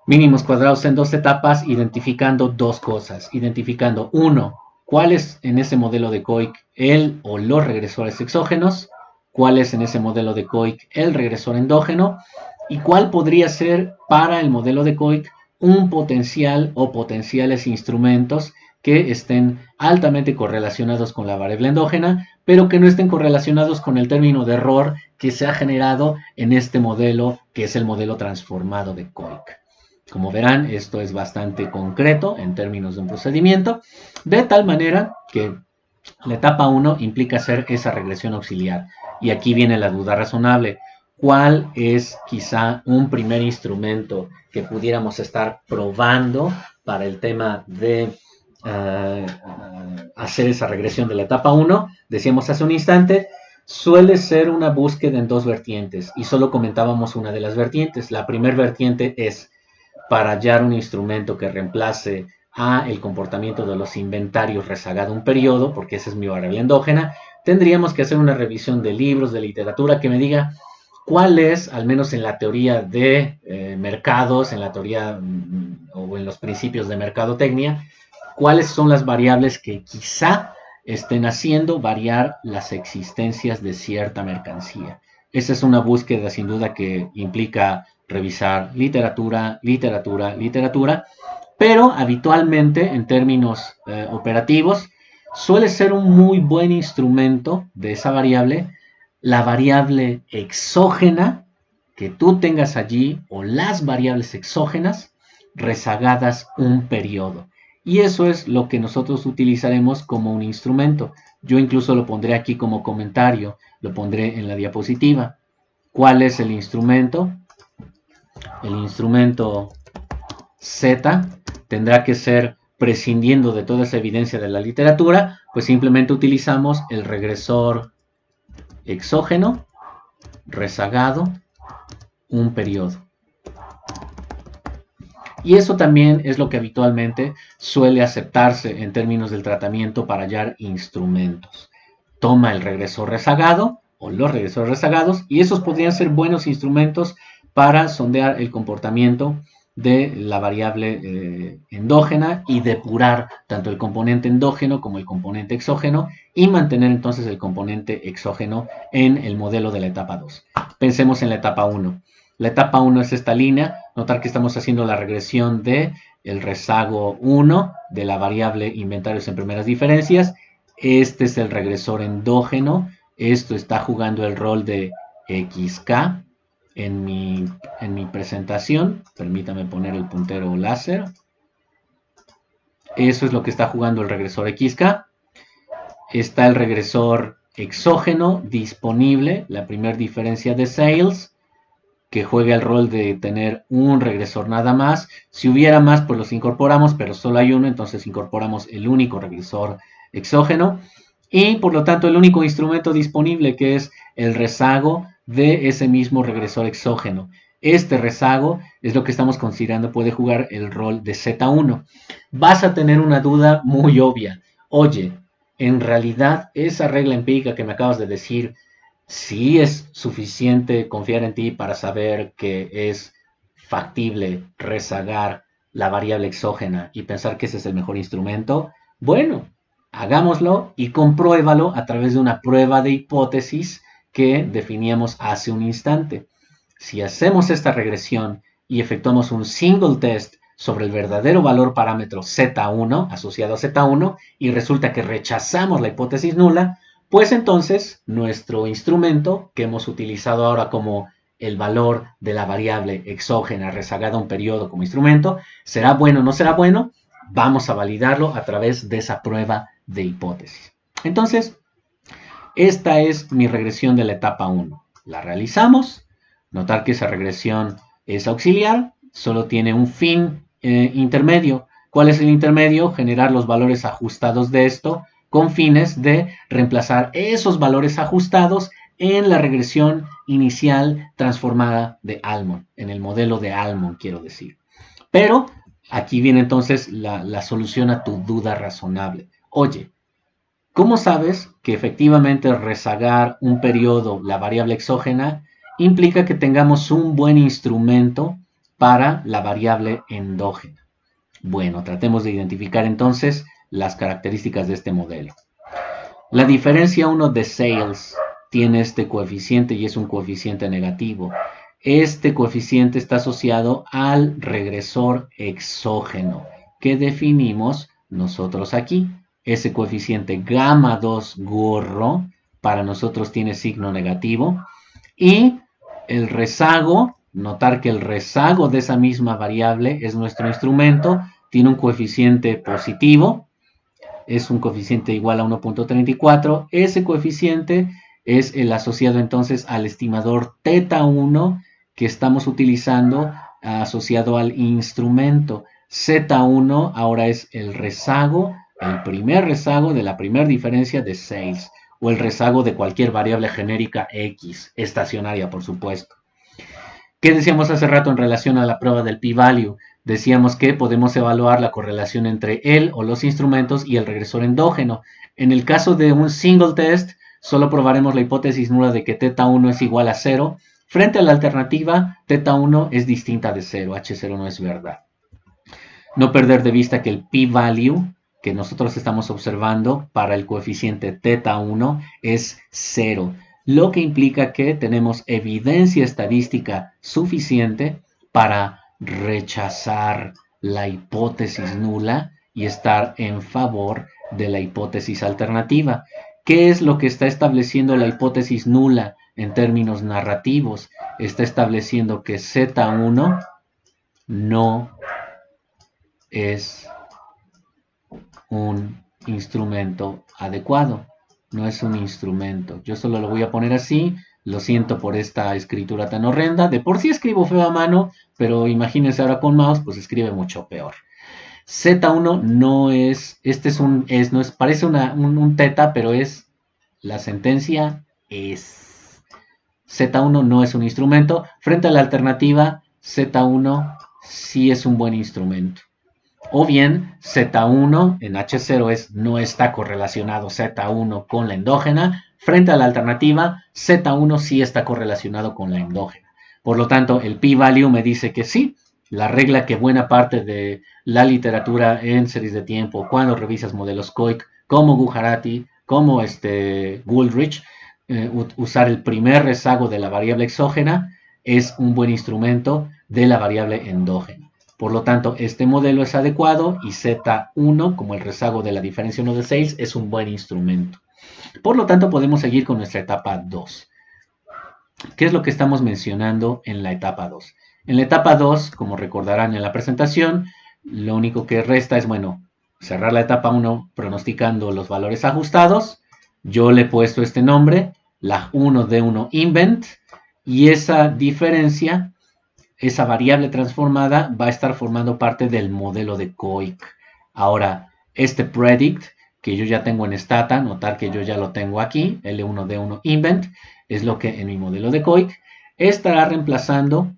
Speaker 1: mínimos cuadrados en dos etapas, identificando dos cosas. Identificando, uno, cuál es en ese modelo de COIC el o los regresores exógenos, cuál es en ese modelo de COIC el regresor endógeno, y cuál podría ser para el modelo de COIC un potencial o potenciales instrumentos que estén altamente correlacionados con la variable endógena, pero que no estén correlacionados con el término de error que se ha generado en este modelo, que es el modelo transformado de COIC. Como verán, esto es bastante concreto en términos de un procedimiento, de tal manera que la etapa 1 implica hacer esa regresión auxiliar. Y aquí viene la duda razonable. ¿Cuál es quizá un primer instrumento que pudiéramos estar probando para el tema de hacer esa regresión de la etapa 1? Decíamos hace un instante, suele ser una búsqueda en dos vertientes y solo comentábamos una de las vertientes. La primera vertiente es para hallar un instrumento que reemplace a el comportamiento de los inventarios rezagado un periodo, porque esa es mi variable endógena, tendríamos que hacer una revisión de libros, de literatura, que me diga cuál es, al menos en la teoría de mercados, en la teoría o en los principios de mercadotecnia, cuáles son las variables que quizá estén haciendo variar las existencias de cierta mercancía. Esa es una búsqueda sin duda que implica revisar literatura, pero habitualmente en términos operativos suele ser un muy buen instrumento de esa variable la variable exógena que tú tengas allí o las variables exógenas rezagadas un periodo. Y eso es lo que nosotros utilizaremos como un instrumento. Yo incluso lo pondré aquí como comentario, lo pondré en la diapositiva. ¿Cuál es el instrumento? El instrumento Z tendrá que ser, prescindiendo de toda esa evidencia de la literatura, pues simplemente utilizamos el regresor exógeno rezagado un periodo. Y eso también es lo que habitualmente suele aceptarse en términos del tratamiento para hallar instrumentos. Toma el regresor rezagado o los regresores rezagados y esos podrían ser buenos instrumentos para sondear el comportamiento de la variable endógena y depurar tanto el componente endógeno como el componente exógeno y mantener entonces el componente exógeno en el modelo de la etapa 2. Pensemos en la etapa 1. La etapa 1 es esta línea. Notar que estamos haciendo la regresión de el rezago 1 de la variable inventarios en primeras diferencias. Este es el regresor endógeno. Esto está jugando el rol de XK en mi presentación. Permítame poner el puntero láser. Eso es lo que está jugando el regresor XK. Está el regresor exógeno disponible, la primera diferencia de sales, que juega el rol de tener un regresor nada más. Si hubiera más, pues los incorporamos, pero solo hay uno, entonces incorporamos el único regresor exógeno. Y por lo tanto, el único instrumento disponible, que es el rezago de ese mismo regresor exógeno. Este rezago es lo que estamos considerando puede jugar el rol de Z1. Vas a tener una duda muy obvia. Oye, en realidad, esa regla empírica que me acabas de decir, ¿sí es suficiente confiar en ti para saber que es factible rezagar la variable exógena y pensar que ese es el mejor instrumento? Bueno, hagámoslo y compruébalo a través de una prueba de hipótesis que definíamos hace un instante. Si hacemos esta regresión y efectuamos un single test sobre el verdadero valor parámetro Z1 asociado a Z1 y resulta que rechazamos la hipótesis nula, pues entonces nuestro instrumento que hemos utilizado ahora como el valor de la variable exógena rezagada a un periodo como instrumento, ¿será bueno o no será bueno? vamos a validarlo a través de esa prueba de hipótesis. Entonces, esta es mi regresión de la etapa 1. La realizamos. Notar que esa regresión es auxiliar, solo tiene un fin intermedio. ¿Cuál es el intermedio? Generar los valores ajustados de esto con fines de reemplazar esos valores ajustados en la regresión inicial transformada de Almond, en el modelo de Almond, quiero decir. Pero aquí viene entonces la solución a tu duda razonable. Oye, ¿cómo sabes que efectivamente rezagar un periodo, la variable exógena, implica que tengamos un buen instrumento para la variable endógena? Bueno, tratemos de identificar entonces las características de este modelo. La diferencia 1 de Sales tiene este coeficiente y es un coeficiente negativo. Este coeficiente está asociado al regresor exógeno que definimos nosotros aquí. Ese coeficiente gamma 2 gorro para nosotros tiene signo negativo. Y el rezago, notar que el rezago de esa misma variable es nuestro instrumento, tiene un coeficiente positivo, es un coeficiente igual a 1.34. Ese coeficiente es el asociado entonces al estimador teta 1 que estamos utilizando asociado al instrumento. Z1 ahora es el rezago, el primer rezago de la primera diferencia de Sales, o el rezago de cualquier variable genérica X, estacionaria por supuesto. ¿Qué decíamos hace rato en relación a la prueba del p-value? Decíamos que podemos evaluar la correlación entre él o los instrumentos y el regresor endógeno. En el caso de un single test, solo probaremos la hipótesis nula de que teta 1 es igual a 0. Frente a la alternativa, teta 1 es distinta de 0, H0 no es verdad. No perder de vista que el p-value que nosotros estamos observando para el coeficiente teta 1 es 0, lo que implica que tenemos evidencia estadística suficiente para rechazar la hipótesis nula y estar en favor de la hipótesis alternativa. ¿Qué es lo que está estableciendo la hipótesis nula en términos narrativos? Está estableciendo que Z1 no es un instrumento adecuado. No es un instrumento. Yo solo lo voy a poner así. Lo siento por esta escritura tan horrenda. De por sí escribo feo a mano, pero imagínense ahora con mouse, pues escribe mucho peor. Z1 no es, no es, parece un teta, pero es, la sentencia es. Z1 no es un instrumento. Frente a la alternativa, Z1 sí es un buen instrumento. O bien Z1 en H0 no está correlacionado Z1 con la endógena. Frente a la alternativa, Z1 sí está correlacionado con la endógena. Por lo tanto, el p-value me dice que sí. La regla que buena parte de la literatura en series de tiempo, cuando revisas modelos COIC, como Gujarati, como Goldrich, usar el primer rezago de la variable exógena es un buen instrumento de la variable endógena. Por lo tanto, este modelo es adecuado y Z1, como el rezago de la diferencia 1 de 6, es un buen instrumento. Por lo tanto, podemos seguir con nuestra etapa 2. ¿Qué es lo que estamos mencionando en la etapa 2? En la etapa 2, como recordarán en la presentación, lo único que resta es, bueno, cerrar la etapa 1 pronosticando los valores ajustados. Yo le he puesto este nombre, la 1D1 invent, y esa diferencia, esa variable transformada va a estar formando parte del modelo de COIC. Ahora, este predict que yo ya tengo en Stata, notar que yo ya lo tengo aquí, L1D1 invent, es lo que en mi modelo de COIC estará reemplazando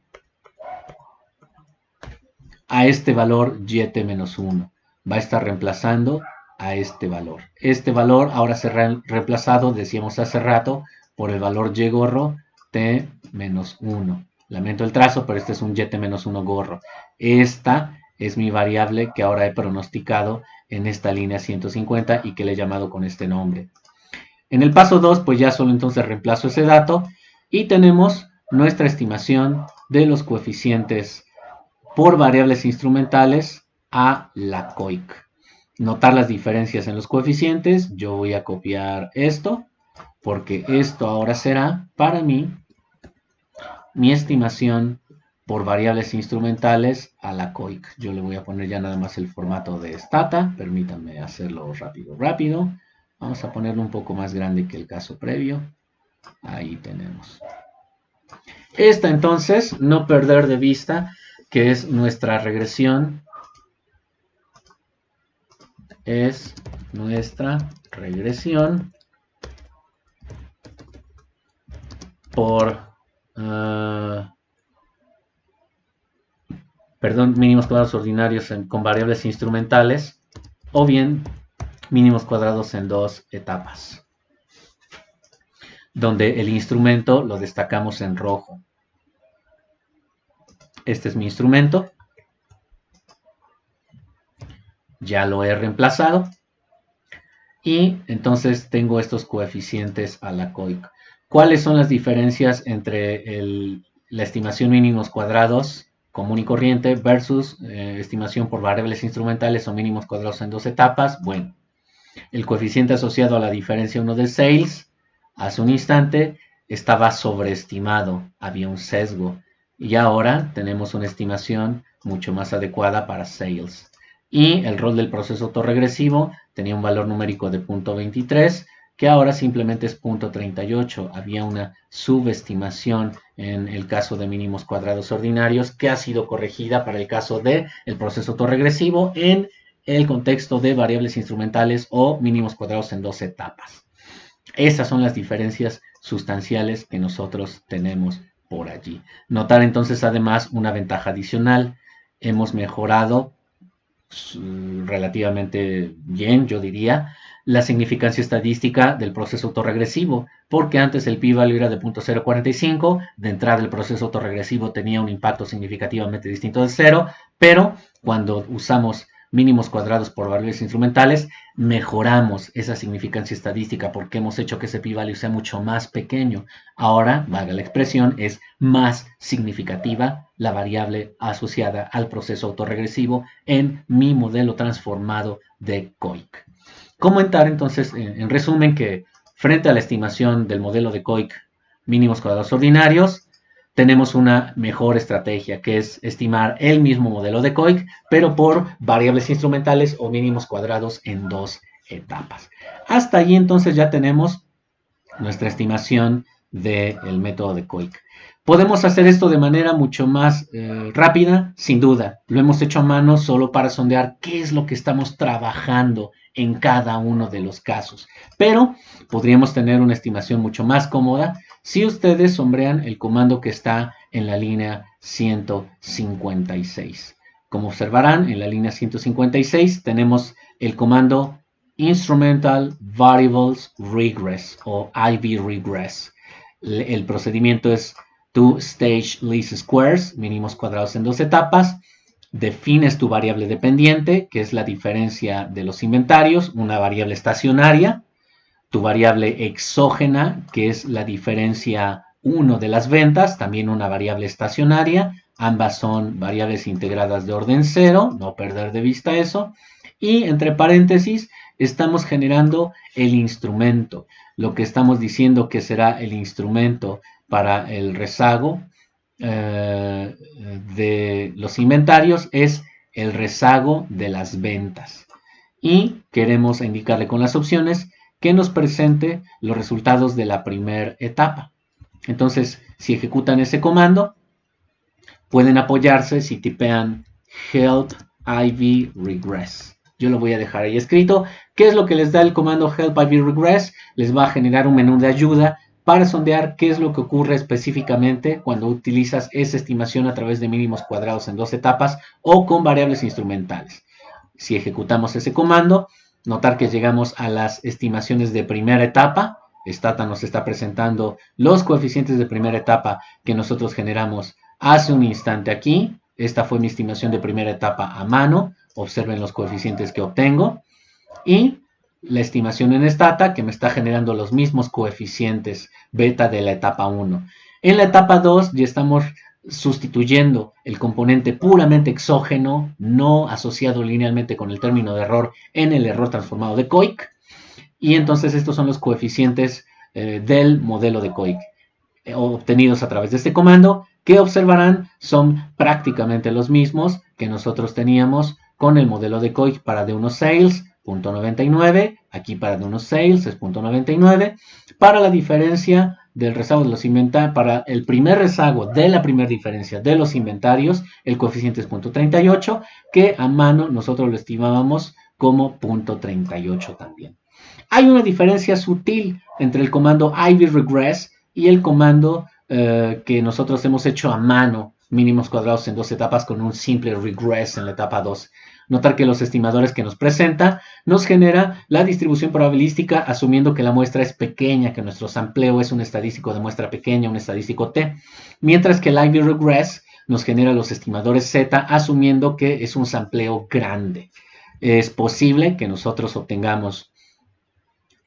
Speaker 1: a este valor YT-1. Va a estar reemplazando a este valor. Este valor ahora será reemplazado, decíamos hace rato, por el valor Y gorro T-1. Lamento el trazo, pero este es un YT-1 gorro. Esta es mi variable que ahora he pronosticado en esta línea 150 y que le he llamado con este nombre. En el paso 2, pues ya solo entonces reemplazo ese dato y tenemos nuestra estimación de los coeficientes por variables instrumentales a la COIC. Notar las diferencias en los coeficientes. Yo voy a copiar esto porque esto ahora será para mí mi estimación por variables instrumentales a la COIC. Yo le voy a poner ya nada más el formato de Stata. Permítanme hacerlo rápido. Vamos a ponerlo un poco más grande que el caso previo. Ahí tenemos. Esta entonces, no perder de vista que es nuestra regresión. Es nuestra regresión por mínimos cuadrados ordinarios con variables instrumentales, o bien mínimos cuadrados en dos etapas, donde el instrumento lo destacamos en rojo. Este es mi instrumento. Ya lo he reemplazado. Y entonces tengo estos coeficientes a la COIC. ¿Cuáles son las diferencias entre la estimación mínimos cuadrados común y corriente versus estimación por variables instrumentales o mínimos cuadrados en dos etapas? Bueno, el coeficiente asociado a la diferencia 1 de sales hace un instante estaba sobreestimado, había un sesgo, y ahora tenemos una estimación mucho más adecuada para sales. Y el rol del proceso autorregresivo tenía un valor numérico de 0.23, que ahora simplemente es 0.38. Había una subestimación en el caso de mínimos cuadrados ordinarios que ha sido corregida para el caso del proceso autorregresivo en el contexto de variables instrumentales o mínimos cuadrados en dos etapas. Esas son las diferencias sustanciales que nosotros tenemos por allí. Notar entonces además una ventaja adicional. Hemos mejorado relativamente bien, yo diría, la significancia estadística del proceso autorregresivo, porque antes el p-value era de 0.045, de entrada el proceso autorregresivo tenía un impacto significativamente distinto de 0, pero cuando usamos mínimos cuadrados por variables instrumentales, mejoramos esa significancia estadística porque hemos hecho que ese p-value sea mucho más pequeño. Ahora, valga la expresión, es más significativa la variable asociada al proceso autorregresivo en mi modelo transformado de COIC. Comentar entonces, en resumen, que frente a la estimación del modelo de COIC mínimos cuadrados ordinarios, tenemos una mejor estrategia, que es estimar el mismo modelo de COIC, pero por variables instrumentales o mínimos cuadrados en dos etapas. Hasta ahí entonces ya tenemos nuestra estimación del método de COIC. ¿Podemos hacer esto de manera mucho más rápida? Sin duda. Lo hemos hecho a mano solo para sondear qué es lo que estamos trabajando en cada uno de los casos. Pero podríamos tener una estimación mucho más cómoda si ustedes sombrean el comando que está en la línea 156. Como observarán, en la línea 156 tenemos el comando Instrumental Variables Regress o IV Regress. El procedimiento es to stage least squares, mínimos cuadrados en dos etapas. Defines tu variable dependiente, que es la diferencia de los inventarios, una variable estacionaria. Tu variable exógena, que es la diferencia 1 de las ventas, también una variable estacionaria. Ambas son variables integradas de orden 0, no perder de vista eso. Y entre paréntesis, estamos generando el instrumento. Lo que estamos diciendo que será el instrumento para el rezago de los inventarios es el rezago de las ventas. Y queremos indicarle con las opciones que nos presente los resultados de la primera etapa. Entonces, si ejecutan ese comando, pueden apoyarse si tipean help IV regress. Yo lo voy a dejar ahí escrito. ¿Qué es lo que les da el comando help IV regress? Les va a generar un menú de ayuda para sondear qué es lo que ocurre específicamente cuando utilizas esa estimación a través de mínimos cuadrados en dos etapas o con variables instrumentales. Si ejecutamos ese comando, notar que llegamos a las estimaciones de primera etapa. Stata nos está presentando los coeficientes de primera etapa que nosotros generamos hace un instante aquí. Esta fue mi estimación de primera etapa a mano. Observen los coeficientes que obtengo. Y la estimación en Stata que me está generando los mismos coeficientes beta de la etapa 1. En la etapa 2 ya estamos sustituyendo el componente puramente exógeno, no asociado linealmente con el término de error, en el error transformado de COIC. Y entonces estos son los coeficientes del modelo de COIC obtenidos a través de este comando, que observarán son prácticamente los mismos que nosotros teníamos con el modelo de Koik para D1 Sales, 0.99, aquí para D1 Sales es 0.99, para la diferencia del rezago de los inventarios, para el primer rezago de la primera diferencia de los inventarios, el coeficiente es 0.38, que a mano nosotros lo estimábamos como 0.38 también. Hay una diferencia sutil entre el comando ivregress y el comando que nosotros hemos hecho a mano, mínimos cuadrados en 2 etapas con un simple regress en la etapa 2. Notar que los estimadores que nos presenta nos genera la distribución probabilística asumiendo que la muestra es pequeña, que nuestro sampleo es un estadístico de muestra pequeña, un estadístico T, mientras que el ivregress nos genera los estimadores Z asumiendo que es un sampleo grande. Es posible que nosotros obtengamos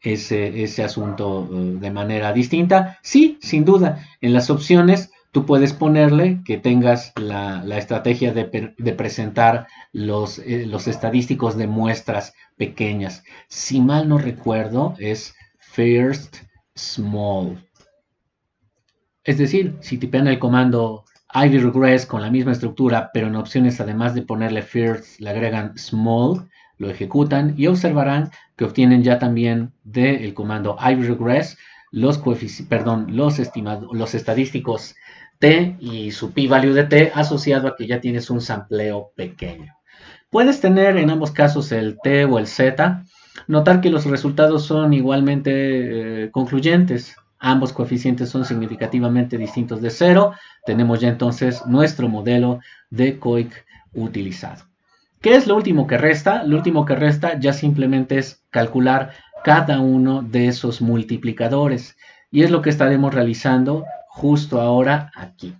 Speaker 1: ese asunto de manera distinta. Sí, sin duda, en las opciones tú puedes ponerle que tengas la estrategia de presentar los estadísticos de muestras pequeñas. Si mal no recuerdo, es first small. Es decir, si tipean el comando ivregress con la misma estructura, pero en opciones además de ponerle first le agregan small, lo ejecutan y observarán que obtienen ya también del comando ivregress los estadísticos T y su p-value de T asociado a que ya tienes un sampleo pequeño. Puedes tener en ambos casos el T o el Z. Notar que los resultados son igualmente concluyentes. Ambos coeficientes son significativamente distintos de 0. Tenemos ya entonces nuestro modelo de Koik utilizado. ¿Qué es lo último que resta? Lo último que resta ya simplemente es calcular cada uno de esos multiplicadores. Y es lo que estaremos realizando justo ahora aquí.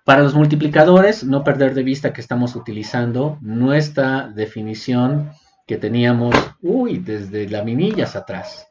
Speaker 1: Para los multiplicadores, no perder de vista que estamos utilizando nuestra definición que teníamos desde laminillas atrás.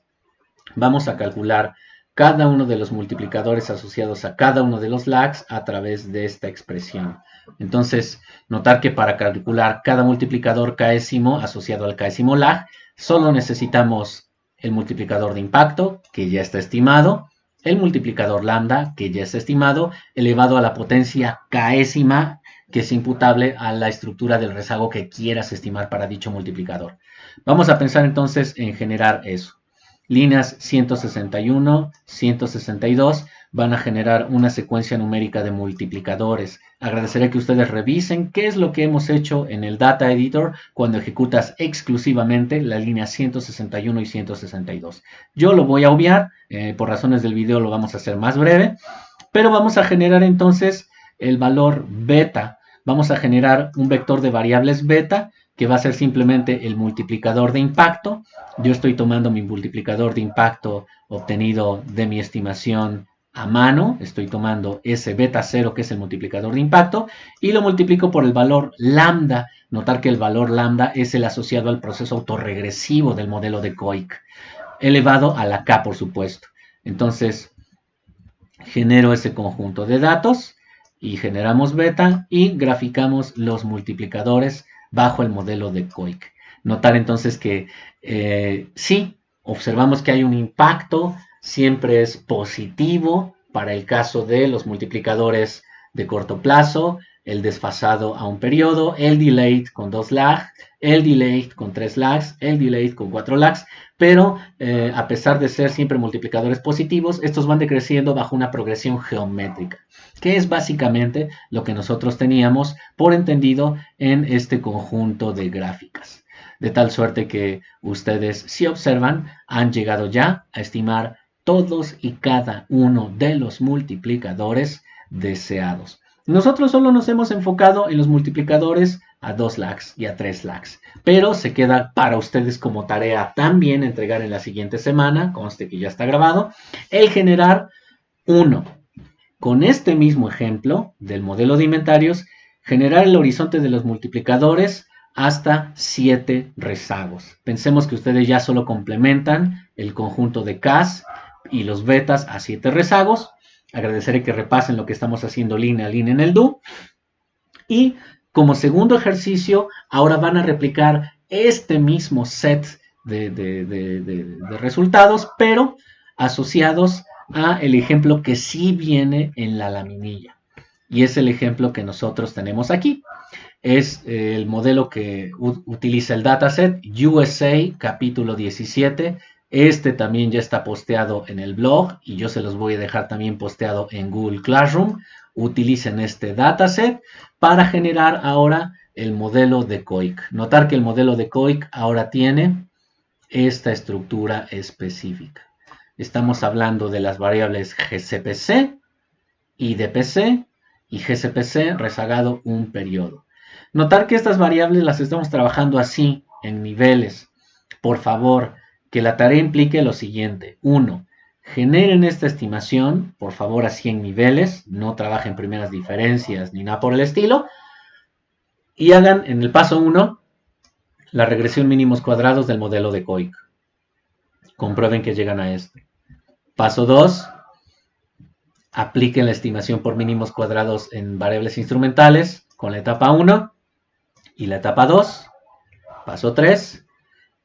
Speaker 1: Vamos a calcular cada uno de los multiplicadores asociados a cada uno de los lags a través de esta expresión. Entonces, notar que para calcular cada multiplicador késimo asociado al késimo lag, solo necesitamos el multiplicador de impacto, que ya está estimado, el multiplicador lambda, que ya es estimado, elevado a la potencia késima, que es imputable a la estructura del rezago que quieras estimar para dicho multiplicador. Vamos a pensar entonces en generar eso. Líneas 161, 162 van a generar una secuencia numérica de multiplicadores. Agradeceré que ustedes revisen qué es lo que hemos hecho en el Data Editor cuando ejecutas exclusivamente la línea 161 y 162. Yo lo voy a obviar, por razones del video lo vamos a hacer más breve, pero vamos a generar entonces el valor beta. Vamos a generar un vector de variables beta que va a ser simplemente el multiplicador de impacto. Yo estoy tomando mi multiplicador de impacto obtenido de mi estimación a mano, estoy tomando ese beta 0 que es el multiplicador de impacto y lo multiplico por el valor lambda. Notar que el valor lambda es el asociado al proceso autorregresivo del modelo de Koik, elevado a la k por supuesto. Entonces genero ese conjunto de datos y generamos beta y graficamos los multiplicadores bajo el modelo de Koik. Notar entonces que sí, observamos que hay un impacto, siempre es positivo para el caso de los multiplicadores de corto plazo, el desfasado a un periodo, el delayed con 2 lags, el delayed con 3 lags, el delayed con 4 lags, pero a pesar de ser siempre multiplicadores positivos, estos van decreciendo bajo una progresión geométrica, que es básicamente lo que nosotros teníamos por entendido en este conjunto de gráficas. De tal suerte que ustedes, si observan, han llegado ya a estimar todos y cada uno de los multiplicadores deseados. Nosotros solo nos hemos enfocado en los multiplicadores a 2 lags y a 3 lags, pero se queda para ustedes como tarea también entregar en la siguiente semana, conste que ya está grabado, el generar uno. Con este mismo ejemplo del modelo de inventarios, generar el horizonte de los multiplicadores hasta 7 rezagos. Pensemos que ustedes ya solo complementan el conjunto de Ks y los betas a 7 rezagos. Agradeceré que repasen lo que estamos haciendo línea a línea en el do. Y como segundo ejercicio, ahora van a replicar este mismo set de resultados, pero asociados a el ejemplo que sí viene en la laminilla. Y es el ejemplo que nosotros tenemos aquí. Es el modelo que utiliza el dataset USA capítulo 17. Este también ya está posteado en el blog y yo se los voy a dejar también posteado en Google Classroom. Utilicen este dataset para generar ahora el modelo de COIC. Notar que el modelo de COIC ahora tiene esta estructura específica. Estamos hablando de las variables GCPC, IDPC y GCPC rezagado un periodo. Notar que estas variables las estamos trabajando así, en niveles. Por favor, que la tarea implique lo siguiente. 1. Generen esta estimación, por favor, así en niveles. No trabajen primeras diferencias ni nada por el estilo. Y hagan en el paso 1 la regresión mínimos cuadrados del modelo de COIC. Comprueben que llegan a este. Paso 2. Apliquen la estimación por mínimos cuadrados en variables instrumentales con la etapa 1 y la etapa 2. Paso 3.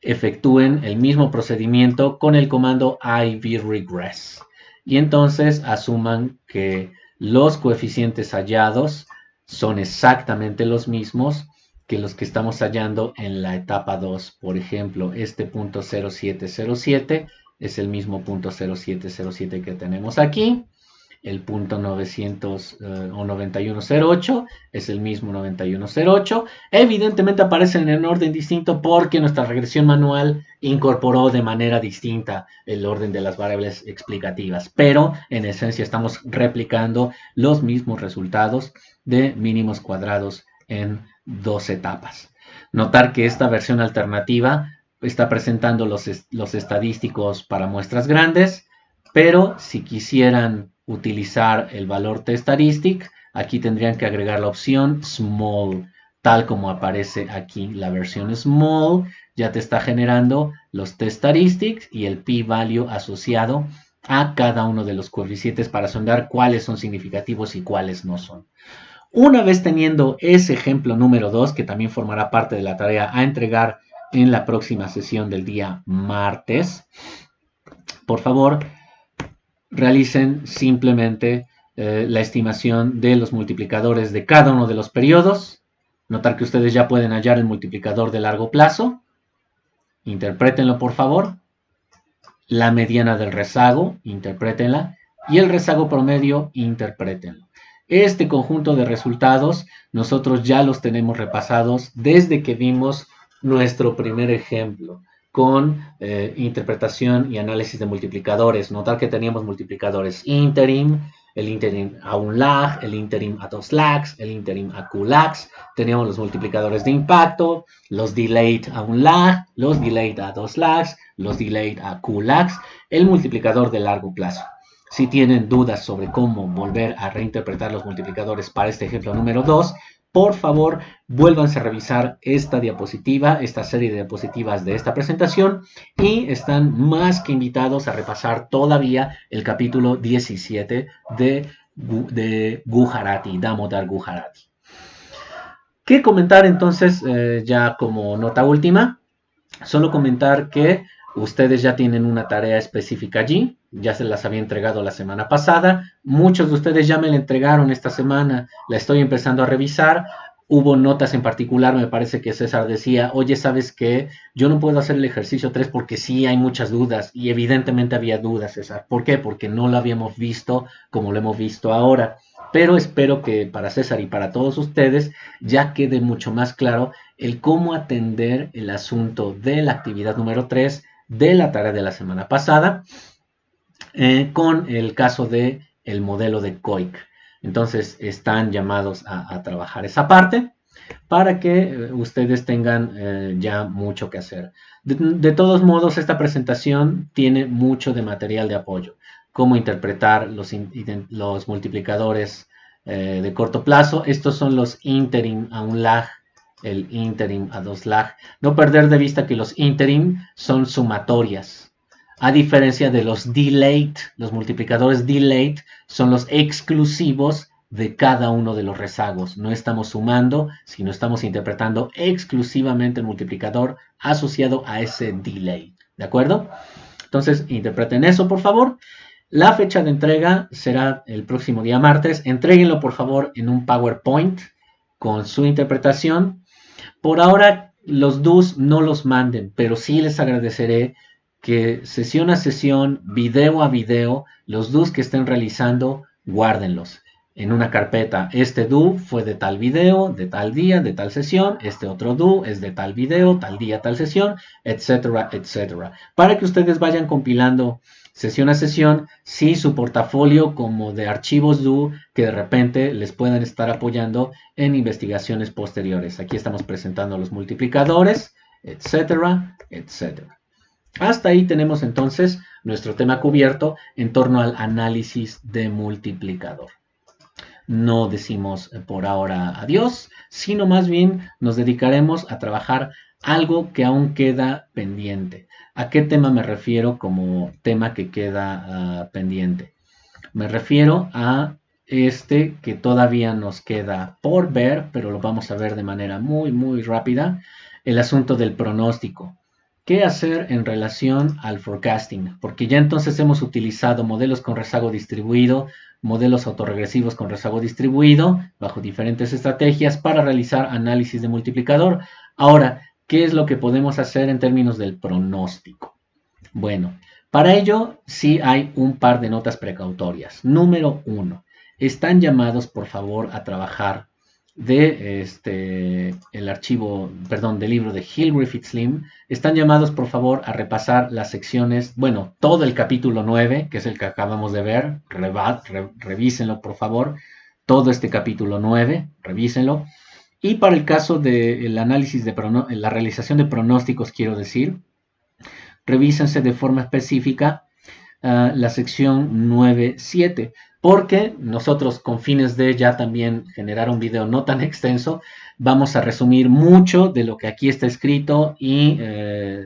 Speaker 1: Efectúen el mismo procedimiento con el comando ivregress. Y entonces asuman que los coeficientes hallados son exactamente los mismos que los que estamos hallando en la etapa 2. Por ejemplo, este punto 0707 es el mismo punto 0707 que tenemos aquí. El punto 900 o 9108 es el mismo 9108. Evidentemente aparecen en orden distinto porque nuestra regresión manual incorporó de manera distinta el orden de las variables explicativas. Pero en esencia estamos replicando los mismos resultados de mínimos cuadrados en dos etapas. Notar que esta versión alternativa está presentando los estadísticos para muestras grandes, pero si quisieran utilizar el valor t-statistic, aquí tendrían que agregar la opción small, tal como aparece aquí. La versión small ya te está generando los t-statistics y el p-value asociado a cada uno de los coeficientes para sondar cuáles son significativos y cuáles no son. Una vez teniendo ese ejemplo número 2, que también formará parte de la tarea a entregar en la próxima sesión del día martes, por favor, realicen simplemente la estimación de los multiplicadores de cada uno de los periodos. Notar que ustedes ya pueden hallar el multiplicador de largo plazo. Interprétenlo, por favor. La mediana del rezago, interprétenla. Y el rezago promedio, interprétenlo. Este conjunto de resultados nosotros ya los tenemos repasados desde que vimos nuestro primer ejemplo con interpretación y análisis de multiplicadores. Notar que teníamos multiplicadores interim, el interim a un lag, el interim a dos lags, el interim a q lags. Teníamos los multiplicadores de impacto, los delayed a un lag, los delayed a dos lags, los delayed a q lags, el multiplicador de largo plazo. Si tienen dudas sobre cómo volver a reinterpretar los multiplicadores para este ejemplo número 2, por favor, vuélvanse a revisar esta diapositiva, esta serie de diapositivas de esta presentación y están más que invitados a repasar todavía el capítulo 17 de Gujarati, Damodar Gujarati. ¿Qué comentar entonces ya como nota última? Solo comentar que ustedes ya tienen una tarea específica allí, ya se las había entregado la semana pasada, muchos de ustedes ya me la entregaron esta semana, la estoy empezando a revisar, hubo notas en particular, me parece que César decía, oye, ¿sabes qué? Yo no puedo hacer el ejercicio 3 porque sí hay muchas dudas, y evidentemente había dudas, César. ¿Por qué? Porque no lo habíamos visto como lo hemos visto ahora, pero espero que para César y para todos ustedes ya quede mucho más claro el cómo atender el asunto de la actividad número 3 de la tarea de la semana pasada con el caso de el modelo de COIC. Entonces están llamados a trabajar esa parte para que ustedes tengan ya mucho que hacer. De todos modos, esta presentación tiene mucho de material de apoyo. Cómo interpretar los multiplicadores de corto plazo. Estos son los interim a un lag, el interim a dos lag. No perder de vista que los interim son sumatorias. A diferencia de los delayed, los multiplicadores delayed son los exclusivos de cada uno de los rezagos. No estamos sumando, sino estamos interpretando exclusivamente el multiplicador asociado a ese delay. ¿De acuerdo? Entonces, interpreten eso, por favor. La fecha de entrega será el próximo día martes. Entréguenlo por favor en un PowerPoint con su interpretación. Por ahora los do's no los manden, pero sí les agradeceré que sesión a sesión, video a video, los do's que estén realizando, guárdenlos en una carpeta. Este do fue de tal video, de tal día, de tal sesión. Este otro do es de tal video, tal día, tal sesión, etcétera, etcétera. Para que ustedes vayan compilando sesión a sesión, sí, su portafolio como de archivos do que de repente les puedan estar apoyando en investigaciones posteriores. Aquí estamos presentando los multiplicadores, etcétera, etcétera. Hasta ahí tenemos entonces nuestro tema cubierto en torno al análisis de multiplicador. No decimos por ahora adiós, sino más bien nos dedicaremos a trabajar algo que aún queda pendiente. ¿A qué tema me refiero como tema que queda pendiente? Me refiero a este que todavía nos queda por ver, pero lo vamos a ver de manera muy rápida, el asunto del pronóstico. ¿Qué hacer en relación al forecasting? Porque ya entonces hemos utilizado modelos con rezago distribuido, modelos autorregresivos con rezago distribuido, bajo diferentes estrategias para realizar análisis de multiplicador. Ahora, ¿qué es lo que podemos hacer en términos del pronóstico? Bueno, para ello sí hay un par de notas precautorias. Número 1, están llamados por favor a trabajar el archivo, perdón, del libro de Hill Griffith Slim. Están llamados por favor a repasar las secciones, bueno, todo el capítulo 9, que es el que acabamos de ver, revísenlo por favor, todo este capítulo 9, revísenlo. Y para el caso del análisis de la realización de pronósticos, quiero decir, revísense de forma específica la sección 9.7, porque nosotros con fines de ya también generar un video no tan extenso, vamos a resumir mucho de lo que aquí está escrito y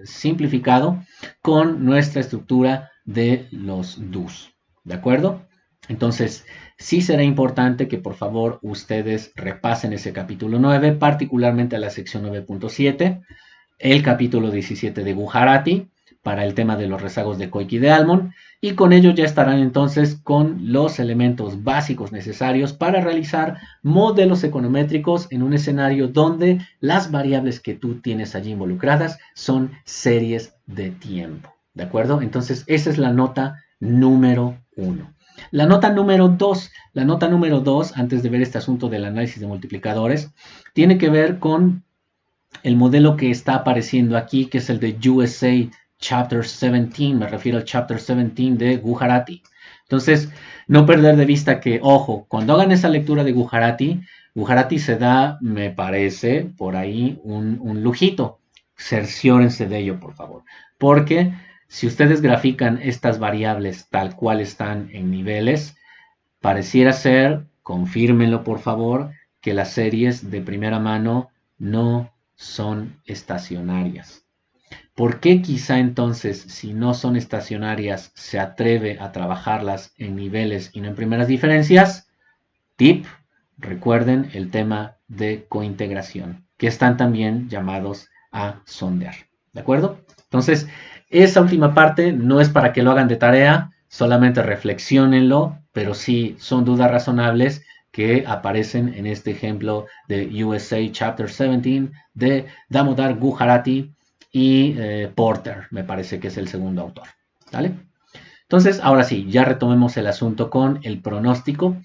Speaker 1: simplificado con nuestra estructura de los do's, ¿de acuerdo? Entonces, sí será importante que por favor ustedes repasen ese capítulo 9, particularmente a la sección 9.7, el capítulo 17 de Gujarati, para el tema de los rezagos de Koike y de Almond, y con ello ya estarán entonces con los elementos básicos necesarios para realizar modelos econométricos en un escenario donde las variables que tú tienes allí involucradas son series de tiempo, ¿de acuerdo? Entonces esa es la nota número 1. La nota número 2, antes de ver este asunto del análisis de multiplicadores, tiene que ver con el modelo que está apareciendo aquí, que es el de USA Chapter 17, me refiero al Chapter 17 de Gujarati. Entonces, no perder de vista que, ojo, cuando hagan esa lectura de Gujarati, Gujarati se da, me parece, por ahí un lujito. Cerciórense de ello, por favor. Porque si ustedes grafican estas variables tal cual están en niveles, pareciera ser, confírmenlo por favor, que las series de primera mano no son estacionarias. ¿Por qué quizá entonces, si no son estacionarias, se atreve a trabajarlas en niveles y no en primeras diferencias? Tip, recuerden el tema de cointegración, que están también llamados a sondear. ¿De acuerdo? Entonces, esa última parte no es para que lo hagan de tarea, solamente reflexionenlo, pero sí son dudas razonables que aparecen en este ejemplo de USA Chapter 17 de Damodar Gujarati y Porter, me parece que es el segundo autor. ¿Vale? Entonces, ahora sí, ya retomemos el asunto con el pronóstico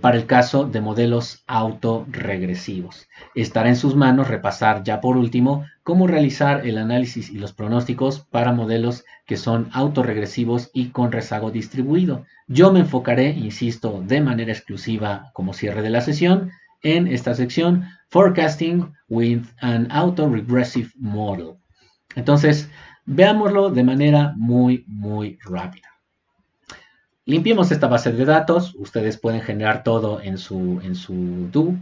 Speaker 1: para el caso de modelos autorregresivos. Estará en sus manos repasar ya por último cómo realizar el análisis y los pronósticos para modelos que son autorregresivos y con rezago distribuido. Yo me enfocaré, insisto, de manera exclusiva como cierre de la sesión en esta sección Forecasting with an Autoregressive Model. Entonces, veámoslo de manera muy rápida. Limpiemos esta base de datos. Ustedes pueden generar todo en su do.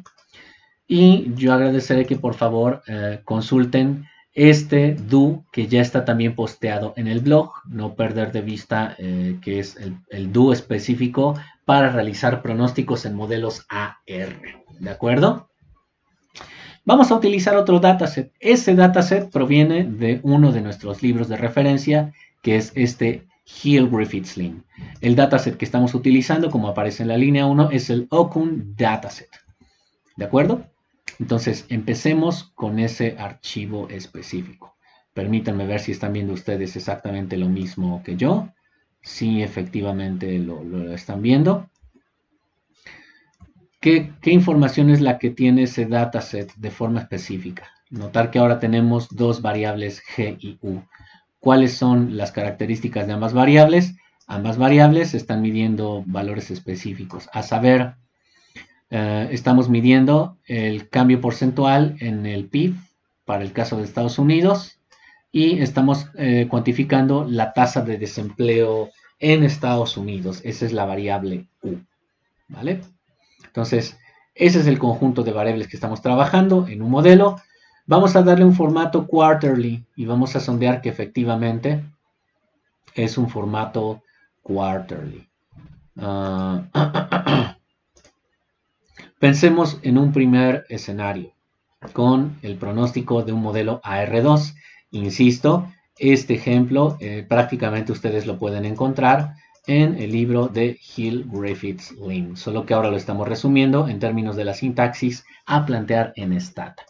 Speaker 1: Y yo agradeceré que por favor consulten este do que ya está también posteado en el blog. No perder de vista que es el do específico para realizar pronósticos en modelos AR. ¿De acuerdo? Vamos a utilizar otro dataset. Ese dataset proviene de uno de nuestros libros de referencia, que es este Hill-Griffiths-Lin. El dataset que estamos utilizando, como aparece en la línea 1, es el Okun Dataset. ¿De acuerdo? Entonces, empecemos con ese archivo específico. Permítanme ver si están viendo ustedes exactamente lo mismo que yo. Sí, efectivamente lo están viendo. ¿Qué información es la que tiene ese dataset de forma específica? Notar que ahora tenemos dos variables G y U. ¿Cuáles son las características de ambas variables? Ambas variables están midiendo valores específicos. A saber, estamos midiendo el cambio porcentual en el PIB para el caso de Estados Unidos y estamos cuantificando la tasa de desempleo en Estados Unidos. Esa es la variable U. ¿Vale? Entonces, ese es el conjunto de variables que estamos trabajando en un modelo. Vamos a darle un formato quarterly y vamos a sondear que efectivamente es un formato quarterly. Pensemos en un primer escenario con el pronóstico de un modelo AR2. Insisto, este ejemplo prácticamente ustedes lo pueden encontrar en el libro de Hill-Griffiths-Lin, solo que ahora lo estamos resumiendo en términos de la sintaxis a plantear en Stata.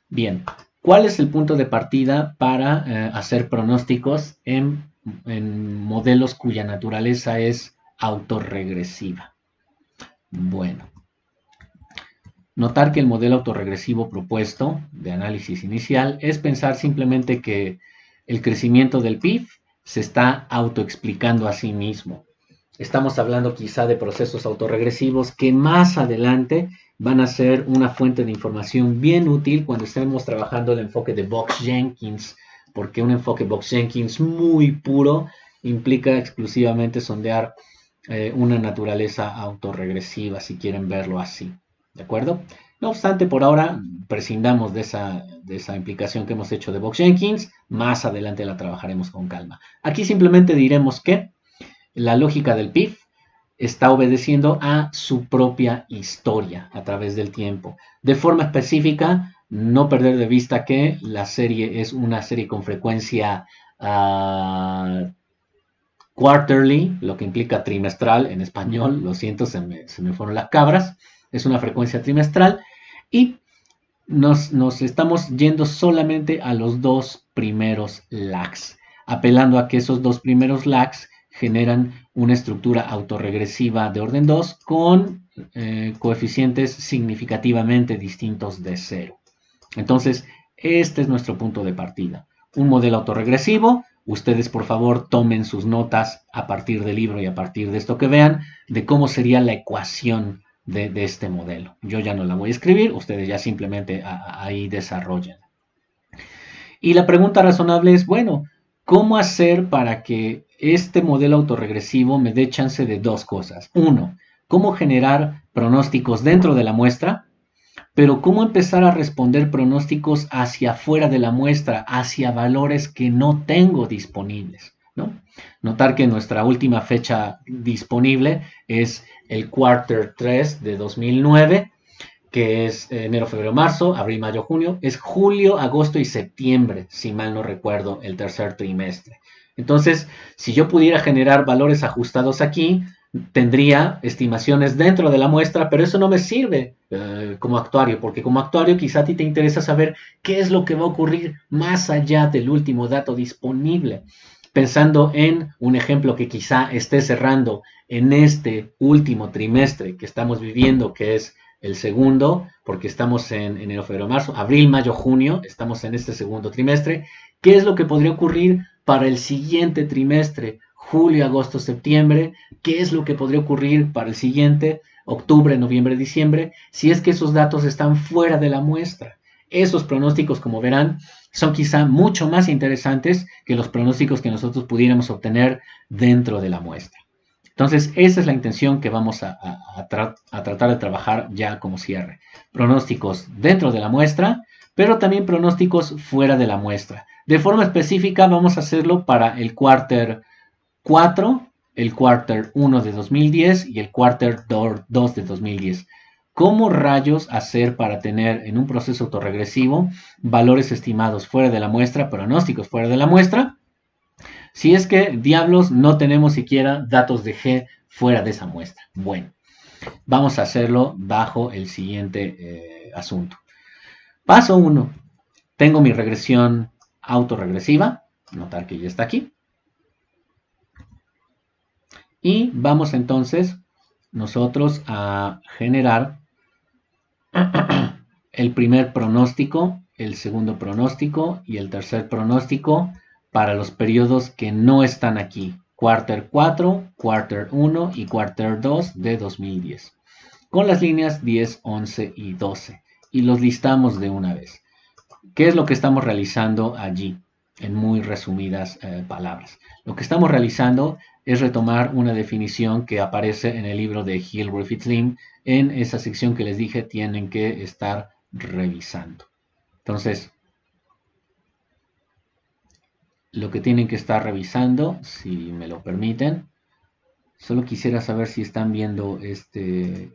Speaker 1: Bien, ¿cuál es el punto de partida para hacer pronósticos en modelos cuya naturaleza es autorregresiva? Bueno, notar que el modelo autorregresivo propuesto de análisis inicial es pensar simplemente que el crecimiento del PIB se está autoexplicando a sí mismo. Estamos hablando quizá de procesos autorregresivos que más adelante van a ser una fuente de información bien útil cuando estemos trabajando el enfoque de Box-Jenkins, porque un enfoque Box-Jenkins muy puro implica exclusivamente sondear una naturaleza autorregresiva, si quieren verlo así. ¿De acuerdo? No obstante, por ahora prescindamos de esa implicación que hemos hecho de Box-Jenkins. Más adelante la trabajaremos con calma. Aquí simplemente diremos que la lógica del PIB está obedeciendo a su propia historia a través del tiempo. De forma específica, no perder de vista que la serie es una serie con frecuencia quarterly, lo que implica trimestral en español. Lo siento, se me fueron las cabras. Es una frecuencia trimestral y nos estamos yendo solamente a los dos primeros lags, apelando a que esos dos primeros lags generan una estructura autorregresiva de orden 2 con coeficientes significativamente distintos de 0. Entonces, este es nuestro punto de partida. Un modelo autorregresivo. Ustedes, por favor, tomen sus notas a partir del libro y a partir de esto que vean, de cómo sería la ecuación de este modelo. Yo ya no la voy a escribir, ustedes ya simplemente ahí desarrollan. Y la pregunta razonable es, bueno, ¿cómo hacer para que este modelo autorregresivo me dé chance de dos cosas? Uno, ¿cómo generar pronósticos dentro de la muestra? Pero ¿cómo empezar a responder pronósticos hacia afuera de la muestra, hacia valores que no tengo disponibles? ¿No? Notar que nuestra última fecha disponible es el quarter 3 de 2009, que es enero, febrero, marzo, abril, mayo, junio. Es julio, agosto y septiembre, si mal no recuerdo, el tercer trimestre. Entonces, si yo pudiera generar valores ajustados aquí, tendría estimaciones dentro de la muestra, pero eso no me sirve como actuario, porque como actuario quizá a ti te interesa saber qué es lo que va a ocurrir más allá del último dato disponible. Pensando en un ejemplo que quizá esté cerrando en este último trimestre que estamos viviendo, que es el segundo, porque estamos en enero, febrero, marzo, abril, mayo, junio, estamos en este segundo trimestre. ¿Qué es lo que podría ocurrir para el siguiente trimestre? Julio, agosto, septiembre. ¿Qué es lo que podría ocurrir para el siguiente? Octubre, noviembre, diciembre, si es que esos datos están fuera de la muestra. Esos pronósticos, como verán, son quizá mucho más interesantes que los pronósticos que nosotros pudiéramos obtener dentro de la muestra. Entonces, esa es la intención que vamos a tratar de trabajar ya como cierre. Pronósticos dentro de la muestra, pero también pronósticos fuera de la muestra. De forma específica, vamos a hacerlo para el quarter 4, el quarter 1 de 2010 y el quarter 2 de 2010. ¿Cómo rayos hacer para tener en un proceso autorregresivo valores estimados fuera de la muestra, pronósticos fuera de la muestra, Si es que, diablos, no tenemos siquiera datos de G fuera de esa muestra. Bueno, vamos a hacerlo bajo el siguiente asunto. Paso 1. Tengo mi regresión autorregresiva. Notar que ya está aquí. Y vamos entonces nosotros a generar el primer pronóstico, el segundo pronóstico y el tercer pronóstico para los periodos que no están aquí. Quarter 4, Quarter 1 y Quarter 2 de 2010. Con las líneas 10, 11 y 12. Y los listamos de una vez. ¿Qué es lo que estamos realizando allí? En muy resumidas palabras. Lo que estamos realizando es retomar una definición que aparece en el libro de Hill, Griffiths, Lim. En esa sección que les dije tienen que estar revisando. Entonces, lo que tienen que estar revisando, si me lo permiten, solo quisiera saber si están viendo este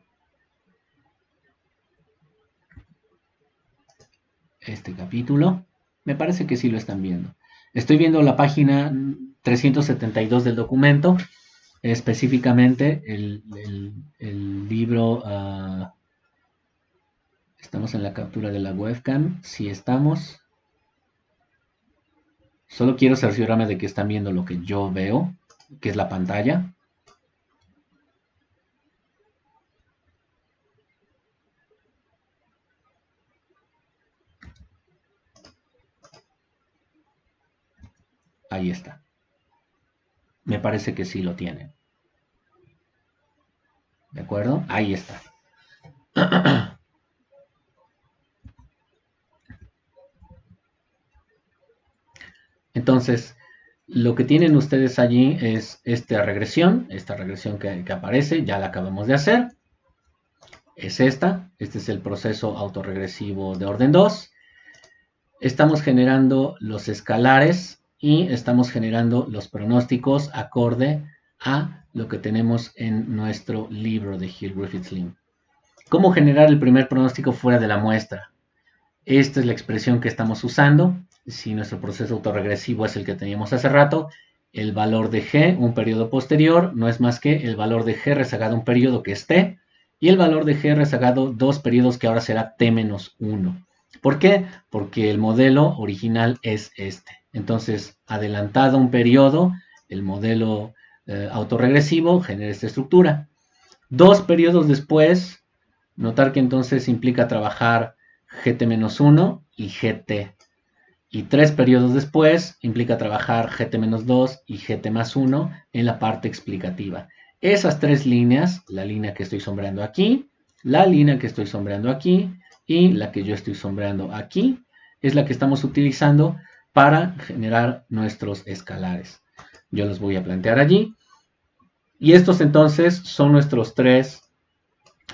Speaker 1: capítulo. Me parece que sí lo están viendo. Estoy viendo la página 372 del documento, específicamente el libro. Estamos en la captura de la webcam. Si estamos. Solo quiero cerciorarme de que están viendo lo que yo veo, que es la pantalla. Ahí está. Me parece que sí lo tienen. ¿De acuerdo? Ahí está. Entonces, lo que tienen ustedes allí es esta regresión que aparece, ya la acabamos de hacer. Es esta. Este es el proceso autorregresivo de orden 2. Estamos generando los escalares y estamos generando los pronósticos acorde a lo que tenemos en nuestro libro de Hill, Griffiths, Lim. ¿Cómo generar el primer pronóstico fuera de la muestra? Esta es la expresión que estamos usando. Si nuestro proceso autorregresivo es el que teníamos hace rato, el valor de G, un periodo posterior, no es más que el valor de G rezagado un periodo que es T, y el valor de G rezagado dos periodos que ahora será T-1. ¿Por qué? Porque el modelo original es este. Entonces, adelantado un periodo, el modelo autorregresivo genera esta estructura. Dos periodos después, notar que entonces implica trabajar GT-1 y GT. Y tres periodos después implica trabajar GT-2 y GT+1 en la parte explicativa. Esas tres líneas, la línea que estoy sombreando aquí, la línea que estoy sombreando aquí y la que yo estoy sombreando aquí, es la que estamos utilizando para generar nuestros escalares. Yo los voy a plantear allí. Y estos entonces son nuestros tres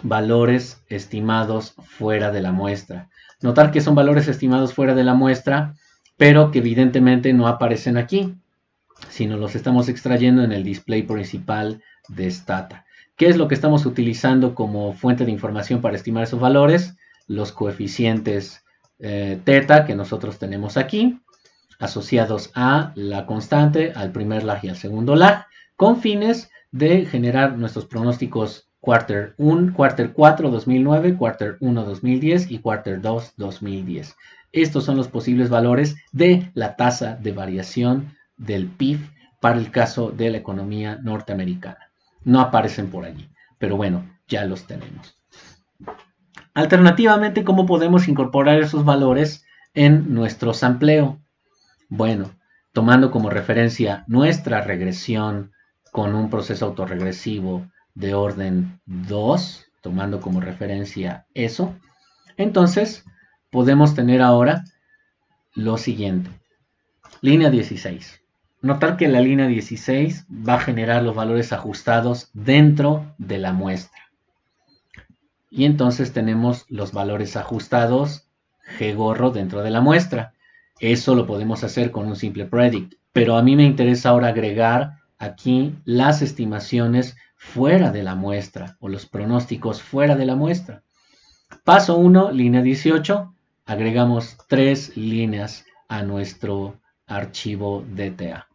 Speaker 1: valores estimados fuera de la muestra. Notar que son valores estimados fuera de la muestra, pero que evidentemente no aparecen aquí, sino los estamos extrayendo en el display principal de Stata. ¿Qué es lo que estamos utilizando como fuente de información para estimar esos valores? Los coeficientes teta que nosotros tenemos aquí, asociados a la constante, al primer lag y al segundo lag, con fines de generar nuestros pronósticos Quarter 4 2009, Quarter 1 2010 y Quarter 2 2010. Estos son los posibles valores de la tasa de variación del PIB para el caso de la economía norteamericana. No aparecen por allí, pero bueno, ya los tenemos. Alternativamente, ¿cómo podemos incorporar esos valores en nuestro sampleo? Bueno, tomando como referencia nuestra regresión con un proceso autorregresivo de orden 2, tomando como referencia eso, entonces podemos tener ahora lo siguiente. Línea 16. Notar que la línea 16 va a generar los valores ajustados dentro de la muestra. Y entonces tenemos los valores ajustados G gorro dentro de la muestra. Eso lo podemos hacer con un simple predict, pero a mí me interesa ahora agregar aquí las estimaciones fuera de la muestra o los pronósticos fuera de la muestra. Paso 1, línea 18, agregamos 3 líneas a nuestro archivo DTA.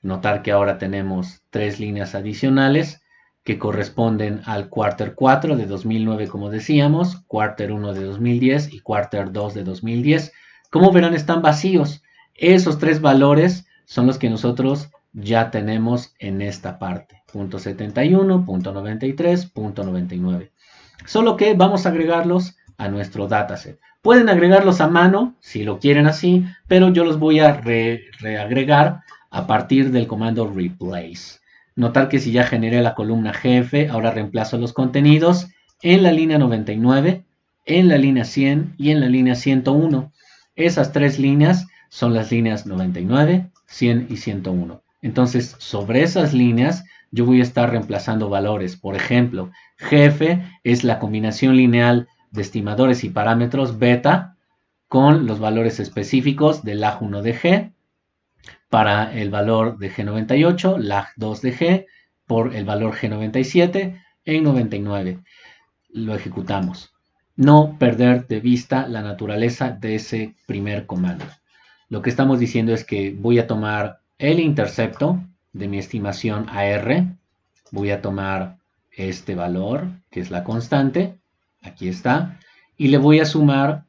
Speaker 1: Notar que ahora tenemos 3 líneas adicionales que corresponden al quarter 4 de 2009, como decíamos, quarter 1 de 2010 y quarter 2 de 2010. Como verán, están vacíos. Esos 3 valores son los que nosotros ya tenemos en esta parte. Punto 71, punto 93, punto 99. Solo que vamos a agregarlos a nuestro dataset. Pueden agregarlos a mano, si lo quieren así, pero yo los voy a reagregar a partir del comando replace. Notar que si ya generé la columna GF, ahora reemplazo los contenidos en la línea 99, en la línea 100 y en la línea 101. Esas 3 líneas son las líneas 99, 100 y 101. Entonces, sobre esas líneas yo voy a estar reemplazando valores. Por ejemplo, GF es la combinación lineal de estimadores y parámetros beta con los valores específicos del lag1 de G para el valor de G98, lag2 de G por el valor G97 en 99. Lo ejecutamos. No perder de vista la naturaleza de ese primer comando. Lo que estamos diciendo es que voy a tomar el intercepto de mi estimación AR, voy a tomar este valor, que es la constante, aquí está, y le voy a sumar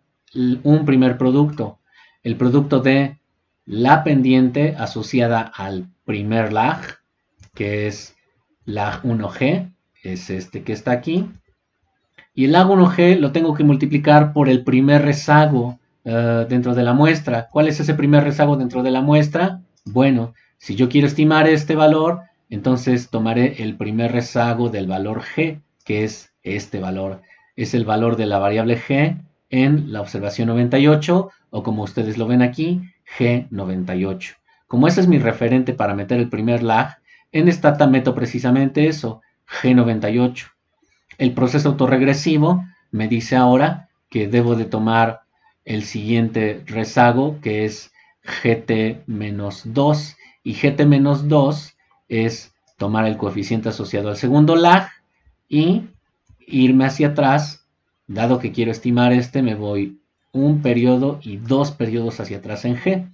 Speaker 1: un primer producto, el producto de la pendiente asociada al primer lag, que es lag 1G, es este que está aquí, y el lag 1G lo tengo que multiplicar por el primer rezago dentro de la muestra. ¿Cuál es ese primer rezago dentro de la muestra? Bueno, si yo quiero estimar este valor, entonces tomaré el primer rezago del valor G, que es este valor. Es el valor de la variable G en la observación 98, o como ustedes lo ven aquí, G98. Como ese es mi referente para meter el primer lag, en Stata meto precisamente eso, G98. El proceso autorregresivo me dice ahora que debo de tomar el siguiente rezago, que es GT-2, y GT-2 es tomar el coeficiente asociado al segundo lag y irme hacia atrás. Dado que quiero estimar este, me voy un periodo y 2 periodos hacia atrás en G.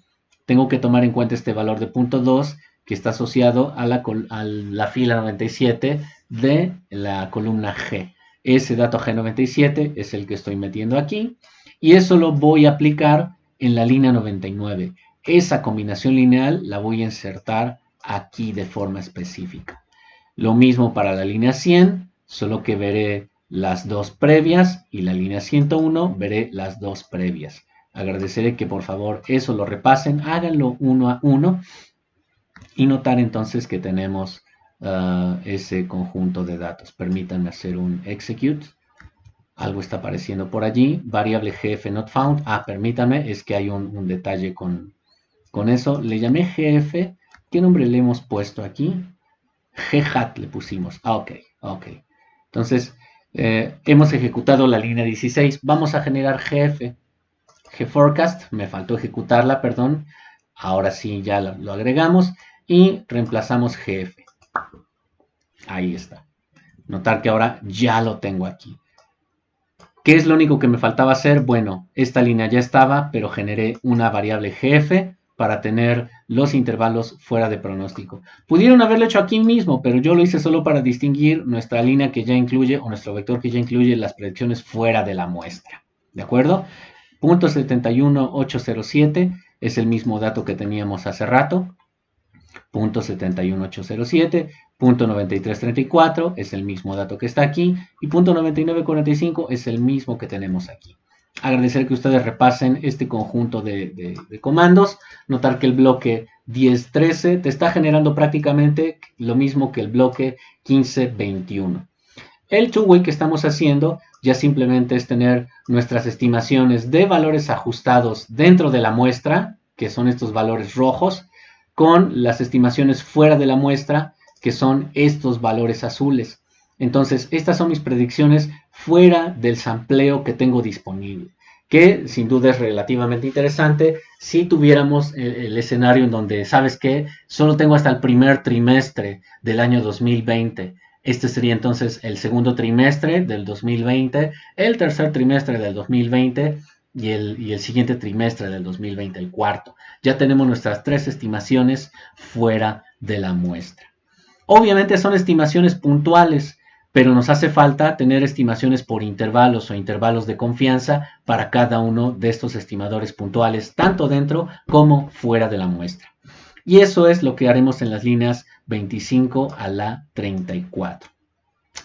Speaker 1: Tengo que tomar en cuenta este valor de punto 2 que está asociado a la fila 97 de la columna G. Ese dato G97 es el que estoy metiendo aquí y eso lo voy a aplicar en la línea 99. Esa combinación lineal la voy a insertar aquí de forma específica. Lo mismo para la línea 100, solo que veré las 2 previas y la línea 101 veré las 2 previas. Agradeceré que por favor eso lo repasen, háganlo uno a uno y notar entonces que tenemos ese conjunto de datos. Permítanme hacer un execute. Algo está apareciendo por allí. Variable GF not found. Permítanme, es que hay un detalle con eso. Le llamé GF. ¿Qué nombre le hemos puesto aquí? Ghat le pusimos. Ok. Entonces, hemos ejecutado la línea 16. Vamos a generar GF. GForecast. Me faltó ejecutarla, perdón. Ahora sí ya lo agregamos. Y reemplazamos GF. Ahí está. Notar que ahora ya lo tengo aquí. ¿Qué es lo único que me faltaba hacer? Bueno, esta línea ya estaba, pero generé una variable GF para tener los intervalos fuera de pronóstico. Pudieron haberlo hecho aquí mismo, pero yo lo hice solo para distinguir nuestra línea que ya incluye, o nuestro vector que ya incluye las predicciones fuera de la muestra. ¿De acuerdo? Punto 71807 es el mismo dato que teníamos hace rato. Punto 71807, punto 9334 es el mismo dato que está aquí y punto 9945 es el mismo que tenemos aquí. Agradecer que ustedes repasen este conjunto de comandos. Notar que el bloque 1013 te está generando prácticamente lo mismo que el bloque 1521. El two-way que estamos haciendo ya simplemente es tener nuestras estimaciones de valores ajustados dentro de la muestra, que son estos valores rojos, con las estimaciones fuera de la muestra, que son estos valores azules. Entonces, estas son mis predicciones fuera del sampleo que tengo disponible, que sin duda es relativamente interesante si tuviéramos el escenario en donde, ¿sabes qué? Solo tengo hasta el primer trimestre del año 2020. Este sería entonces el segundo trimestre del 2020, el tercer trimestre del 2020 y el siguiente trimestre del 2020, el cuarto. Ya tenemos nuestras 3 estimaciones fuera de la muestra. Obviamente son estimaciones puntuales, pero nos hace falta tener estimaciones por intervalos o intervalos de confianza para cada uno de estos estimadores puntuales, tanto dentro como fuera de la muestra. Y eso es lo que haremos en las líneas 25 a la 34.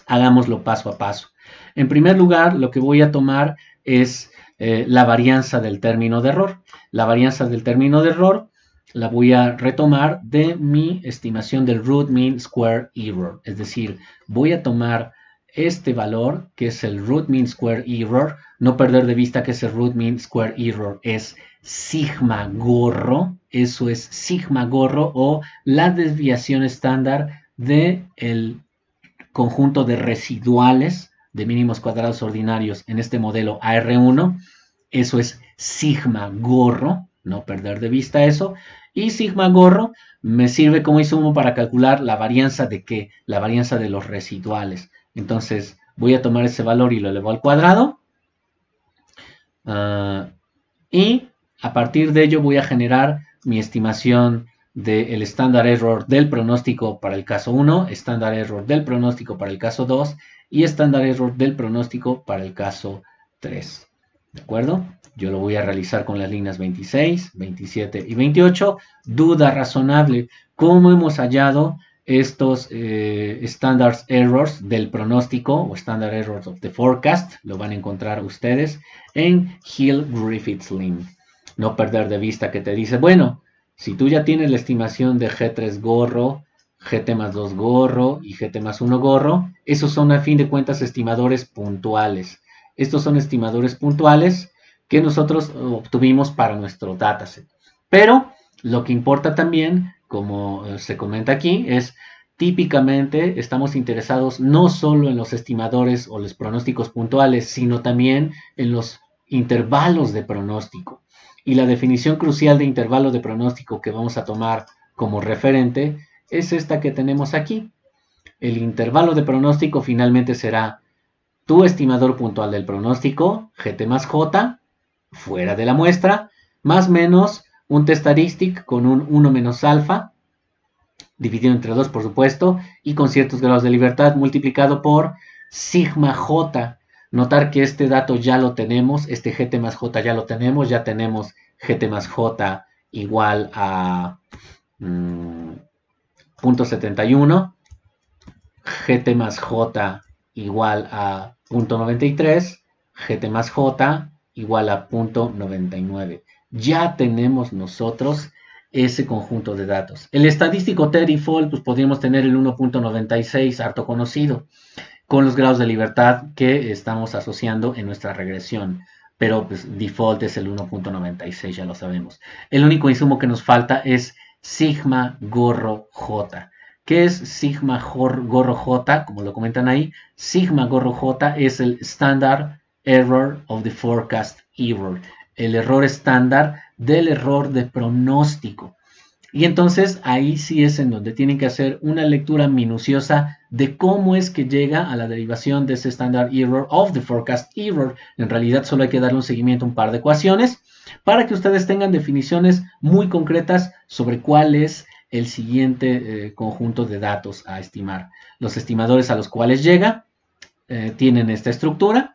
Speaker 1: Hagámoslo paso a paso. En primer lugar, lo que voy a tomar es la varianza del término de error. La varianza del término de error la voy a retomar de mi estimación del root mean square error. Es decir, voy a tomar este valor que es el root mean square error. No perder de vista que ese root mean square error es sigma gorro. Eso es sigma gorro o la desviación estándar del conjunto de residuales de mínimos cuadrados ordinarios en este modelo AR1. Eso es sigma gorro. No perder de vista eso. Y sigma gorro me sirve como insumo para calcular la varianza de ¿qué? La varianza de los residuales. Entonces voy a tomar ese valor y lo elevo al cuadrado. Y a partir de ello voy a generar mi estimación del estándar error del pronóstico para el caso 1, estándar error del pronóstico para el caso 2 y estándar error del pronóstico para el caso 3. ¿De acuerdo? Yo lo voy a realizar con las líneas 26, 27 y 28. Duda razonable. ¿Cómo hemos hallado estos standard errors del pronóstico o standard errors of the forecast? Lo van a encontrar ustedes en Hill-Griffiths-Lin. No perder de vista que te dice, bueno, si tú ya tienes la estimación de G3 gorro, GT más 2 gorro y GT más 1 gorro, esos son a fin de cuentas estimadores puntuales. Estos son estimadores puntuales que nosotros obtuvimos para nuestro dataset. Pero lo que importa también, como se comenta aquí, es típicamente estamos interesados no solo en los estimadores o los pronósticos puntuales, sino también en los intervalos de pronóstico. Y la definición crucial de intervalo de pronóstico que vamos a tomar como referente es esta que tenemos aquí. El intervalo de pronóstico finalmente será tu estimador puntual del pronóstico, GT más J, fuera de la muestra, más menos un t-statistic con un 1 menos alfa, dividido entre 2 por supuesto, y con ciertos grados de libertad multiplicado por sigma J. Notar que este dato ya lo tenemos, este GT más J ya lo tenemos, ya tenemos GT más J igual a 0.71, GT más J igual a 0.93, GT más J igual a 0.99. Ya tenemos nosotros ese conjunto de datos. El estadístico T-default, pues podríamos tener el 1.96, harto conocido, con los grados de libertad que estamos asociando en nuestra regresión. Pero pues default es el 1.96, ya lo sabemos. El único insumo que nos falta es sigma gorro J. ¿Qué es sigma gorro J? Como lo comentan ahí, sigma gorro J es el standard error of the forecast error, el error estándar del error de pronóstico. Y entonces ahí sí es en donde tienen que hacer una lectura minuciosa de cómo es que llega a la derivación de ese standard error of the forecast error. En realidad solo hay que darle un seguimiento a un par de ecuaciones para que ustedes tengan definiciones muy concretas sobre cuál es el siguiente conjunto de datos a estimar. Los estimadores a los cuales llega tienen esta estructura.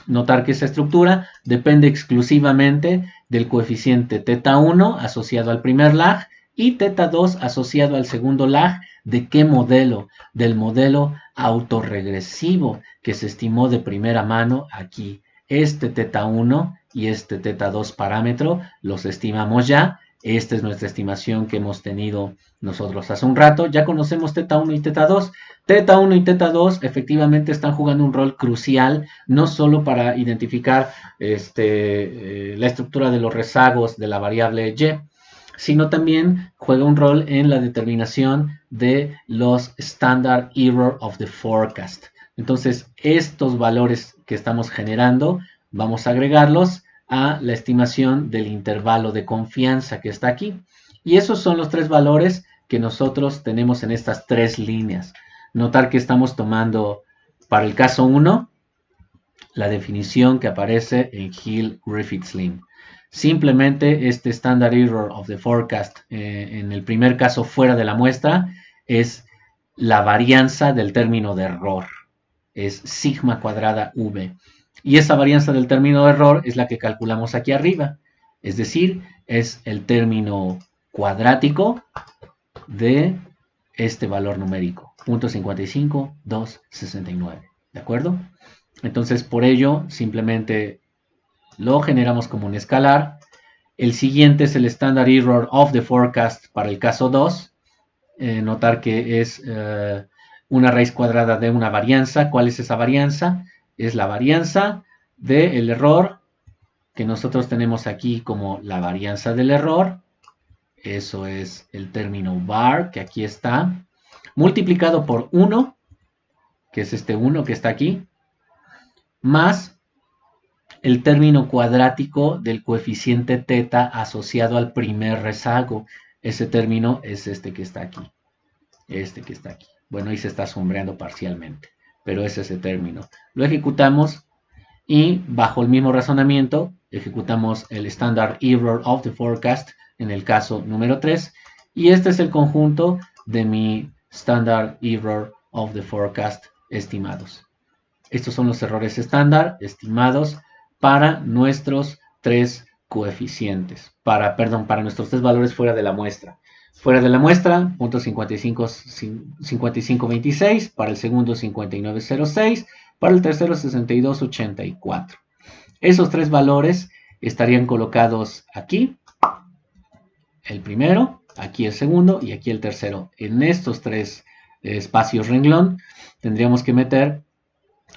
Speaker 1: Notar que esa estructura depende exclusivamente del coeficiente θ1 asociado al primer lag y θ2 asociado al segundo lag. ¿De qué modelo? Del modelo autorregresivo que se estimó de primera mano aquí. Este θ1 y este θ2 parámetro los estimamos ya. Esta es nuestra estimación que hemos tenido nosotros hace un rato. Ya conocemos θ1 y θ2. θ1 y θ2 efectivamente están jugando un rol crucial, no solo para identificar la estructura de los rezagos de la variable y, sino también juega un rol en la determinación de los standard error of the forecast. Entonces, estos valores que estamos generando, vamos a agregarlos a la estimación del intervalo de confianza que está aquí. Y esos son los tres valores que nosotros tenemos en estas tres líneas. Notar que estamos tomando para el caso 1 la definición que aparece en Hill-Griffiths-Lin. Simplemente este standard error of the forecast, en el primer caso fuera de la muestra, es la varianza del término de error. Es sigma cuadrada v. Y esa varianza del término de error es la que calculamos aquí arriba. Es decir, es el término cuadrático de este valor numérico, 0.55269. ¿De acuerdo? Entonces, por ello, simplemente lo generamos como un escalar. El siguiente es el standard error of the forecast para el caso 2. Notar que es una raíz cuadrada de una varianza. ¿Cuál es esa varianza? Es la varianza del error que nosotros tenemos aquí como la varianza del error. Eso es el término var, que aquí está, multiplicado por 1, que es este 1 que está aquí, más el término cuadrático del coeficiente teta asociado al primer rezago. Ese término es este que está aquí. Este que está aquí. Bueno, ahí se está sombreando parcialmente, pero es ese término. Lo ejecutamos y bajo el mismo razonamiento ejecutamos el standard error of the forecast en el caso número 3. Y este es el conjunto de mi standard error of the forecast estimados. Estos son los errores estándar estimados para nuestros tres coeficientes, para nuestros tres valores fuera de la muestra. Fuera de la muestra, 5526, para el segundo 5906, para el tercero 6284. Esos tres valores estarían colocados aquí, el primero, aquí el segundo y aquí el tercero. En estos tres espacios renglón tendríamos que meter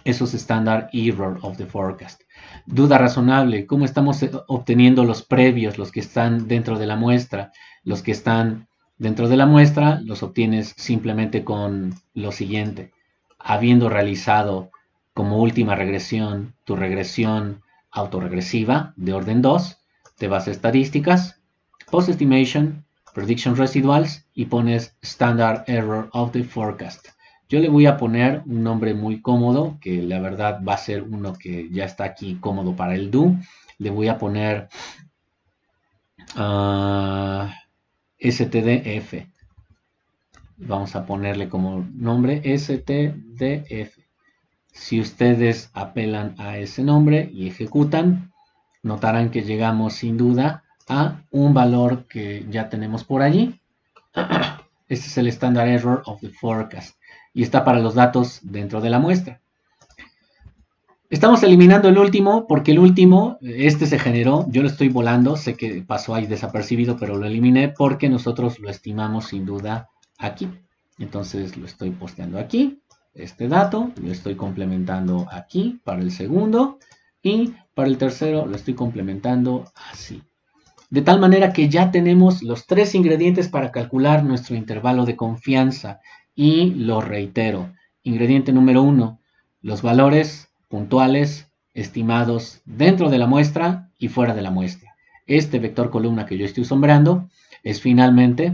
Speaker 1: esos standard error of the forecast. Duda razonable, ¿cómo estamos obteniendo los previos, los que están dentro de la muestra? Los que están dentro de la muestra los obtienes simplemente con lo siguiente. Habiendo realizado como última regresión tu regresión autorregresiva de orden 2, te vas a estadísticas, post estimation, prediction residuals y pones standard error of the forecast. Yo le voy a poner un nombre muy cómodo, que la verdad va a ser uno que ya está aquí cómodo para el do. Le voy a poner STDF. Vamos a ponerle como nombre STDF. Si ustedes apelan a ese nombre y ejecutan, notarán que llegamos sin duda a un valor que ya tenemos por allí. Este es el standard error of the forecast y está para los datos dentro de la muestra. Estamos eliminando el último porque el último, este se generó, yo lo estoy volando, sé que pasó ahí desapercibido, pero lo eliminé porque nosotros lo estimamos sin duda aquí. Entonces lo estoy posteando aquí, este dato, lo estoy complementando aquí para el segundo y para el tercero lo estoy complementando así. De tal manera que ya tenemos los tres ingredientes para calcular nuestro intervalo de confianza. Y lo reitero, ingrediente número 1, los valores puntuales estimados dentro de la muestra y fuera de la muestra. Este vector columna que yo estoy sombreando es finalmente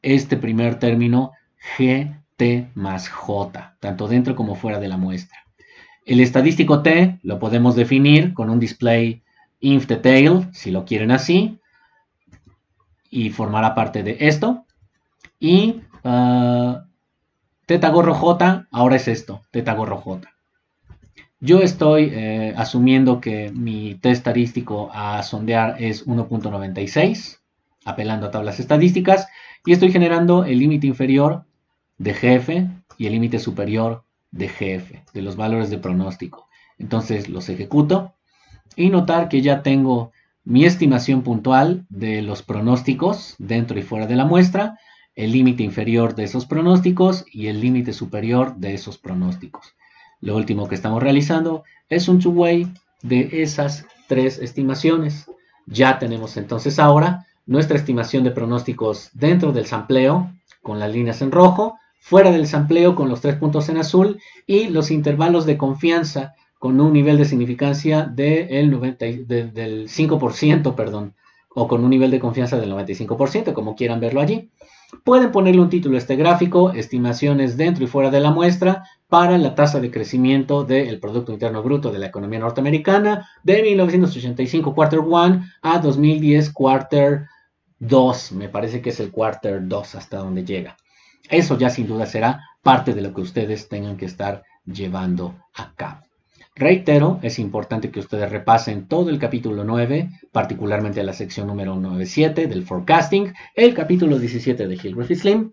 Speaker 1: este primer término GT más J, tanto dentro como fuera de la muestra. El estadístico T lo podemos definir con un display inf detail, si lo quieren así, y formará parte de esto. Y teta gorro J, ahora es esto, teta gorro J. Yo estoy asumiendo que mi T estadístico a sondear es 1.96, apelando a tablas estadísticas, y estoy generando el límite inferior de GF y el límite superior de GF, de los valores de pronóstico. Entonces los ejecuto y notar que ya tengo mi estimación puntual de los pronósticos dentro y fuera de la muestra, el límite inferior de esos pronósticos y el límite superior de esos pronósticos. Lo último que estamos realizando es un two-way de esas tres estimaciones. Ya tenemos entonces ahora nuestra estimación de pronósticos dentro del sampleo con las líneas en rojo, fuera del sampleo con los 3 puntos en azul y los intervalos de confianza con un nivel de significancia del 5%, perdón, o con un nivel de confianza del 95%, como quieran verlo allí. Pueden ponerle un título a este gráfico, estimaciones dentro y fuera de la muestra para la tasa de crecimiento del Producto Interno Bruto de la economía norteamericana de 1985 Quarter 1 a 2010 Quarter 2. Me parece que es el Quarter 2 hasta donde llega. Eso ya sin duda será parte de lo que ustedes tengan que estar llevando a cabo. Reitero, es importante que ustedes repasen todo el capítulo 9, particularmente la sección número 9.7 del forecasting, el capítulo 17 de Hillgrove y Slim,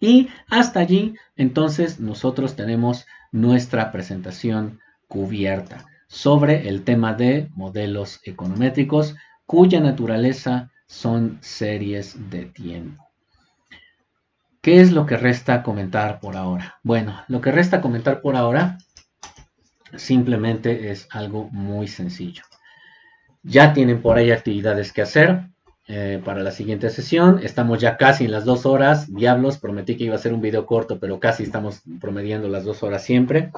Speaker 1: y hasta allí entonces nosotros tenemos nuestra presentación cubierta sobre el tema de modelos econométricos cuya naturaleza son series de tiempo. ¿Qué es lo que resta comentar por ahora? Bueno, lo que resta comentar por ahora simplemente es algo muy sencillo. Ya tienen por ahí actividades que hacer para la siguiente sesión. Estamos ya casi en las 2 horas. Diablos, prometí que iba a ser un video corto, pero casi estamos promediando las 2 horas siempre.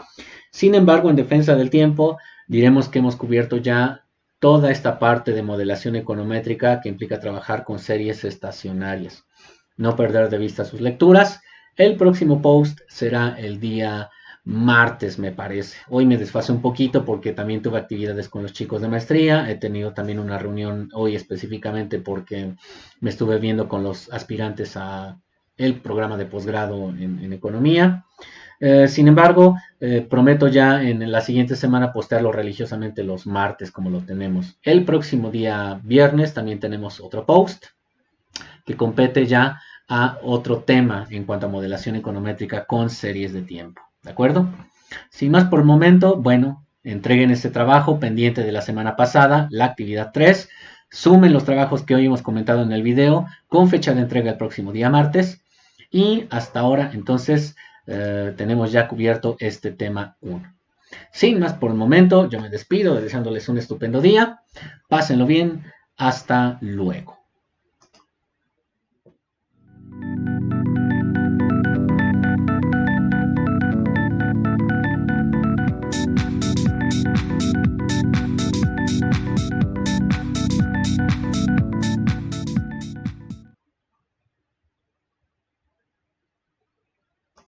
Speaker 1: Sin embargo, en defensa del tiempo, diremos que hemos cubierto ya toda esta parte de modelación econométrica que implica trabajar con series estacionarias. No perder de vista sus lecturas. El próximo post será el día martes, me parece. Hoy me desfasé un poquito porque también tuve actividades con los chicos de maestría. He tenido también una reunión hoy específicamente porque me estuve viendo con los aspirantes a el programa de posgrado en economía. Sin embargo, prometo ya en la siguiente semana postearlo religiosamente los martes como lo tenemos. El próximo día viernes también tenemos otro post que compete ya a otro tema en cuanto a modelación econométrica con series de tiempo. ¿De acuerdo? Sin más por el momento, bueno, entreguen este trabajo pendiente de la semana pasada, la actividad 3. Sumen los trabajos que hoy hemos comentado en el video con fecha de entrega el próximo día martes. Y hasta ahora, entonces, tenemos ya cubierto este tema 1. Sin más por el momento, yo me despido deseándoles un estupendo día. Pásenlo bien. Hasta luego.